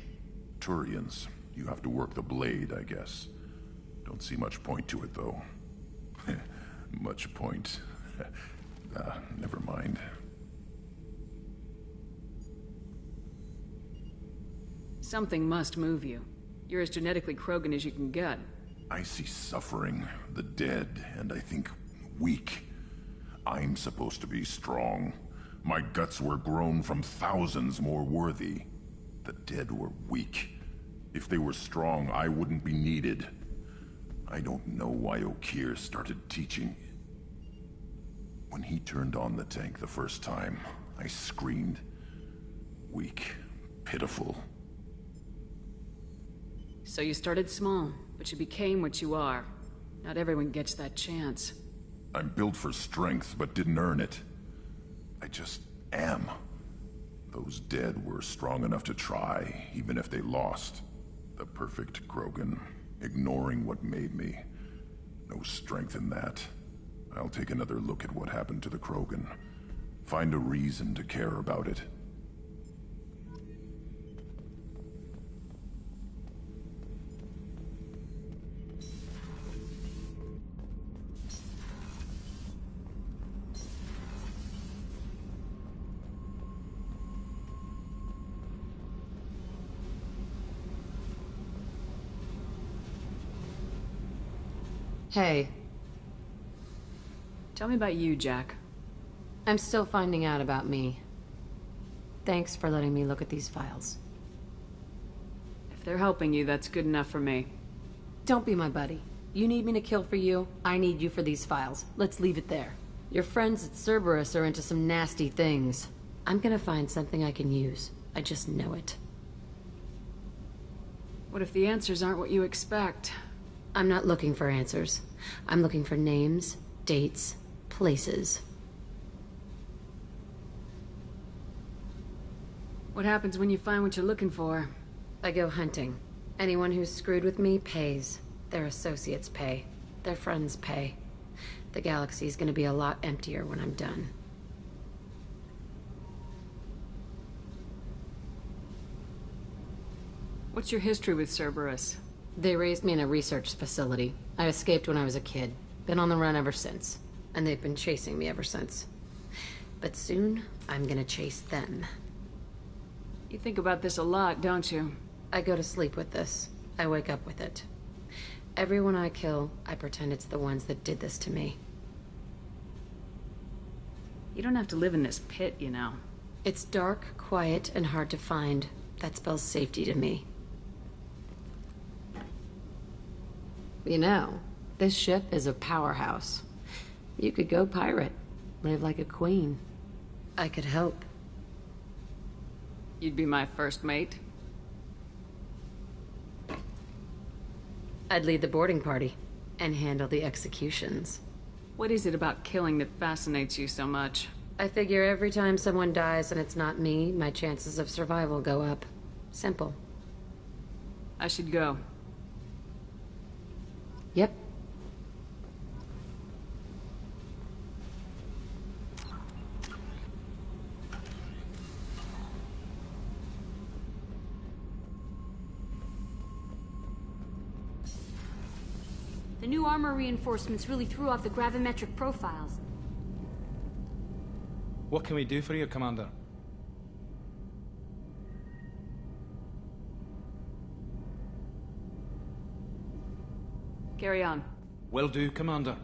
S18: Turians, you have to work the blade, I guess. Don't see much point to it, though. Much point. Never mind.
S1: Something must move you. You're as genetically Krogan as you can get.
S18: I see suffering, the dead, and I think weak. I'm supposed to be strong. My guts were grown from thousands more worthy. The dead were weak. If they were strong, I wouldn't be needed. I don't know why Okeer started teaching. When he turned on the tank the first time, I screamed. Weak, pitiful.
S1: So you started small, but you became what you are. Not everyone gets that chance.
S18: I'm built for strength, but didn't earn it. I just am. Those dead were strong enough to try, even if they lost. The perfect Krogan, ignoring what made me. No strength in that. I'll take another look at what happened to the Krogan. Find a reason to care about it.
S7: Hey.
S1: Tell me about you, Jack.
S7: I'm still finding out about me. Thanks for letting me look at these files.
S1: If they're helping you, that's good enough for me.
S7: Don't be my buddy. You need me to kill for you, I need you for these files. Let's leave it there. Your friends at Cerberus are into some nasty things. I'm gonna find something I can use. I just know it.
S1: What if the answers aren't what you expect?
S7: I'm not looking for answers. I'm looking for names, dates, places.
S1: What happens when you find what you're looking for?
S7: I go hunting. Anyone who's screwed with me pays. Their associates pay. Their friends pay. The galaxy's gonna be a lot emptier when I'm done.
S1: What's your history with Cerberus?
S7: They raised me in a research facility. I escaped when I was a kid. Been on the run ever since. And they've been chasing me ever since. But soon, I'm gonna chase them.
S1: You think about this a lot, don't you?
S7: I go to sleep with this. I wake up with it. Everyone I kill, I pretend it's the ones that did this to me.
S1: You don't have to live in this pit, you know.
S7: It's dark, quiet, and hard to find. That spells safety to me. You know, this ship is a powerhouse. You could go pirate, live like a queen. I could help.
S1: You'd be my first mate?
S7: I'd lead the boarding party and handle the executions.
S1: What is it about killing that fascinates you so much?
S7: I figure every time someone dies and it's not me, my chances of survival go up. Simple.
S1: I should go.
S7: Yep.
S20: The new armor reinforcements really threw off the gravimetric profiles.
S9: What can we do for you, Commander?
S1: Carry on.
S9: Will do, Commander.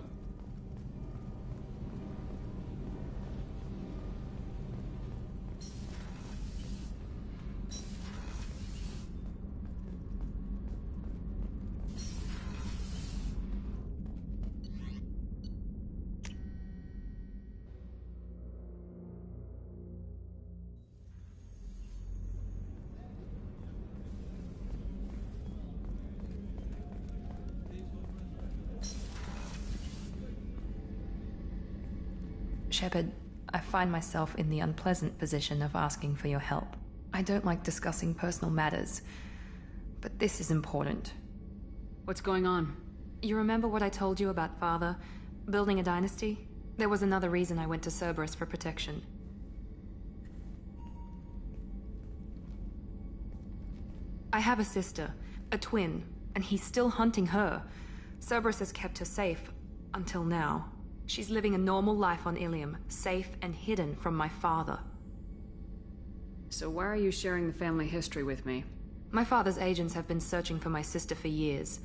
S17: Shepard, I find myself in the unpleasant position of asking for your help. I don't like discussing personal matters, but this is important.
S1: What's going on?
S17: You remember what I told you about Father? Building a dynasty? There was another reason I went to Cerberus for protection. I have a sister, a twin, and he's still hunting her. Cerberus has kept her safe, until now. She's living a normal life on Ilium, safe and hidden from my father.
S1: So why are you sharing the family history with me?
S17: My father's agents have been searching for my sister for years.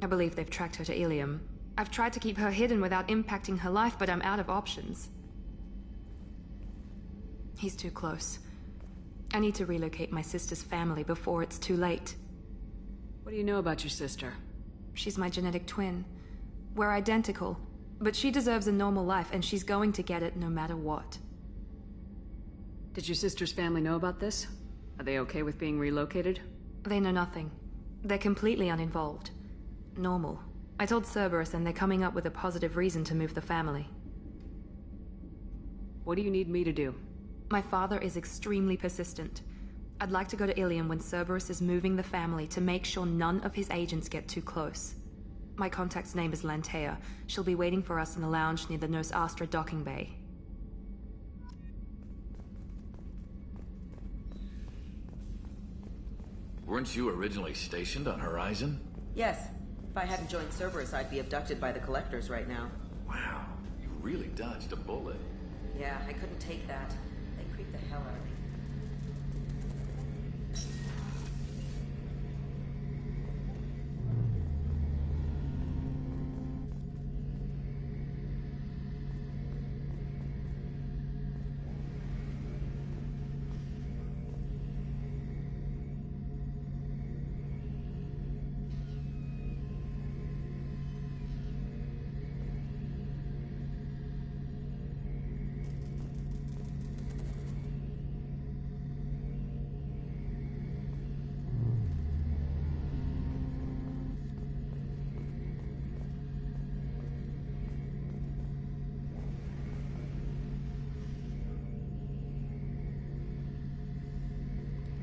S17: I believe they've tracked her to Ilium. I've tried to keep her hidden without impacting her life, but I'm out of options. He's too close. I need to relocate my sister's family before it's too late.
S1: What do you know about your sister?
S17: She's my genetic twin. We're identical. But she deserves a normal life, and she's going to get it no matter what.
S1: Did your sister's family know about this? Are they okay with being relocated?
S17: They know nothing. They're completely uninvolved. Normal. I told Cerberus and they're coming up with a positive reason to move the family.
S1: What do you need me to do?
S17: My father is extremely persistent. I'd like to go to Ilium when Cerberus is moving the family to make sure none of his agents get too close. My contact's name is Lantea. She'll be waiting for us in a lounge near the Nos Astra docking bay.
S10: Weren't you originally stationed on Horizon?
S14: Yes. If I hadn't joined Cerberus, I'd be abducted by the Collectors right now.
S10: Wow, you really dodged a bullet.
S14: Yeah, I couldn't take that. They creeped the hell out of me.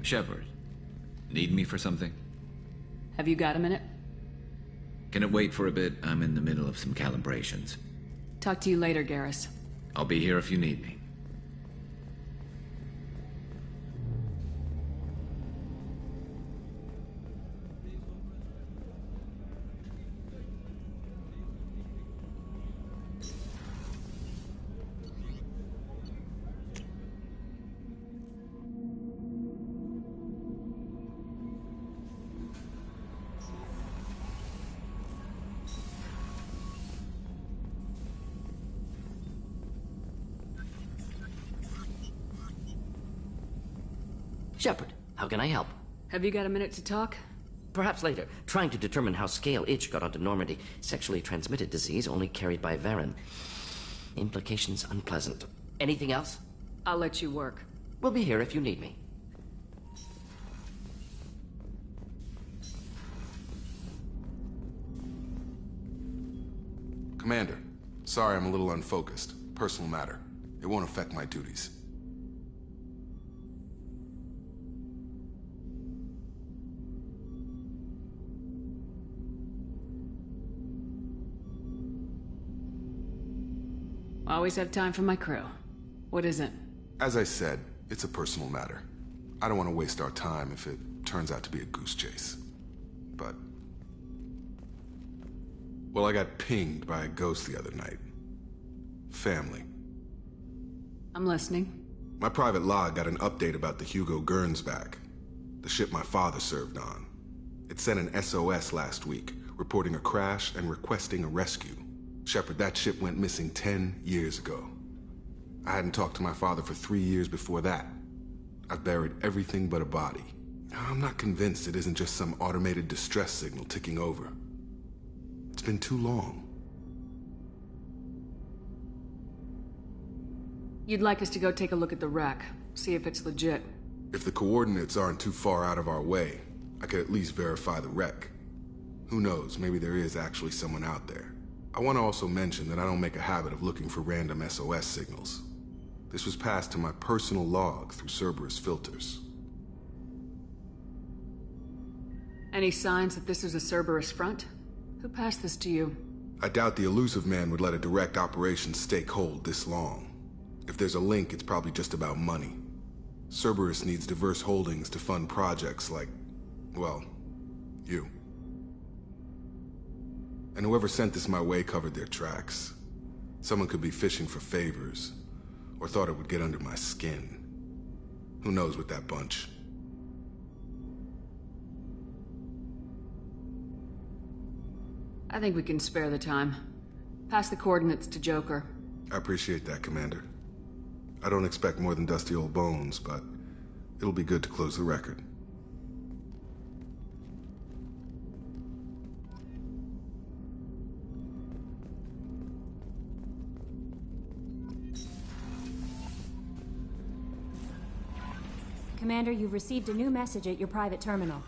S19: Shepard, need me for something?
S1: Have you got a minute?
S19: Can it wait for a bit? I'm in the middle of some calibrations.
S1: Talk to you later, Garrus.
S19: I'll be here if you need me.
S8: Shepard, how can I help?
S1: Have you got a minute to talk?
S8: Perhaps later. Trying to determine how Scale Itch got onto Normandy. Sexually transmitted disease only carried by Varen. Implications unpleasant. Anything else?
S1: I'll let you work.
S8: We'll be here if you need me.
S12: Commander, sorry I'm a little unfocused. Personal matter. It won't affect my duties.
S1: Always have time for my crew. What is it?
S12: As I said, it's a personal matter. I don't want to waste our time if it turns out to be a goose chase. But... well, I got pinged by a ghost the other night. Family.
S1: I'm listening.
S12: My private log got an update about the Hugo Gernsback, the ship my father served on. It sent an SOS last week, reporting a crash and requesting a rescue. Shepard, that ship went missing 10 years ago. I hadn't talked to my father for 3 years before that. I've buried everything but a body. I'm not convinced it isn't just some automated distress signal ticking over. It's been too long.
S1: You'd like us to go take a look at the wreck, see if it's legit.
S12: If the coordinates aren't too far out of our way, I could at least verify the wreck. Who knows, maybe there is actually someone out there. I want to also mention that I don't make a habit of looking for random SOS signals. This was passed to my personal log through Cerberus filters.
S1: Any signs that this is a Cerberus front? Who passed this to you?
S12: I doubt the Elusive Man would let a direct operation stake hold this long. If there's a link, it's probably just about money. Cerberus needs diverse holdings to fund projects like, well, you. And whoever sent this my way covered their tracks. Someone could be fishing for favors, or thought it would get under my skin. Who knows with that bunch?
S1: I think we can spare the time. Pass the coordinates to Joker.
S12: I appreciate that, Commander. I don't expect more than dusty old bones, but it'll be good to close the record.
S20: Commander, you've received a new message at your private terminal.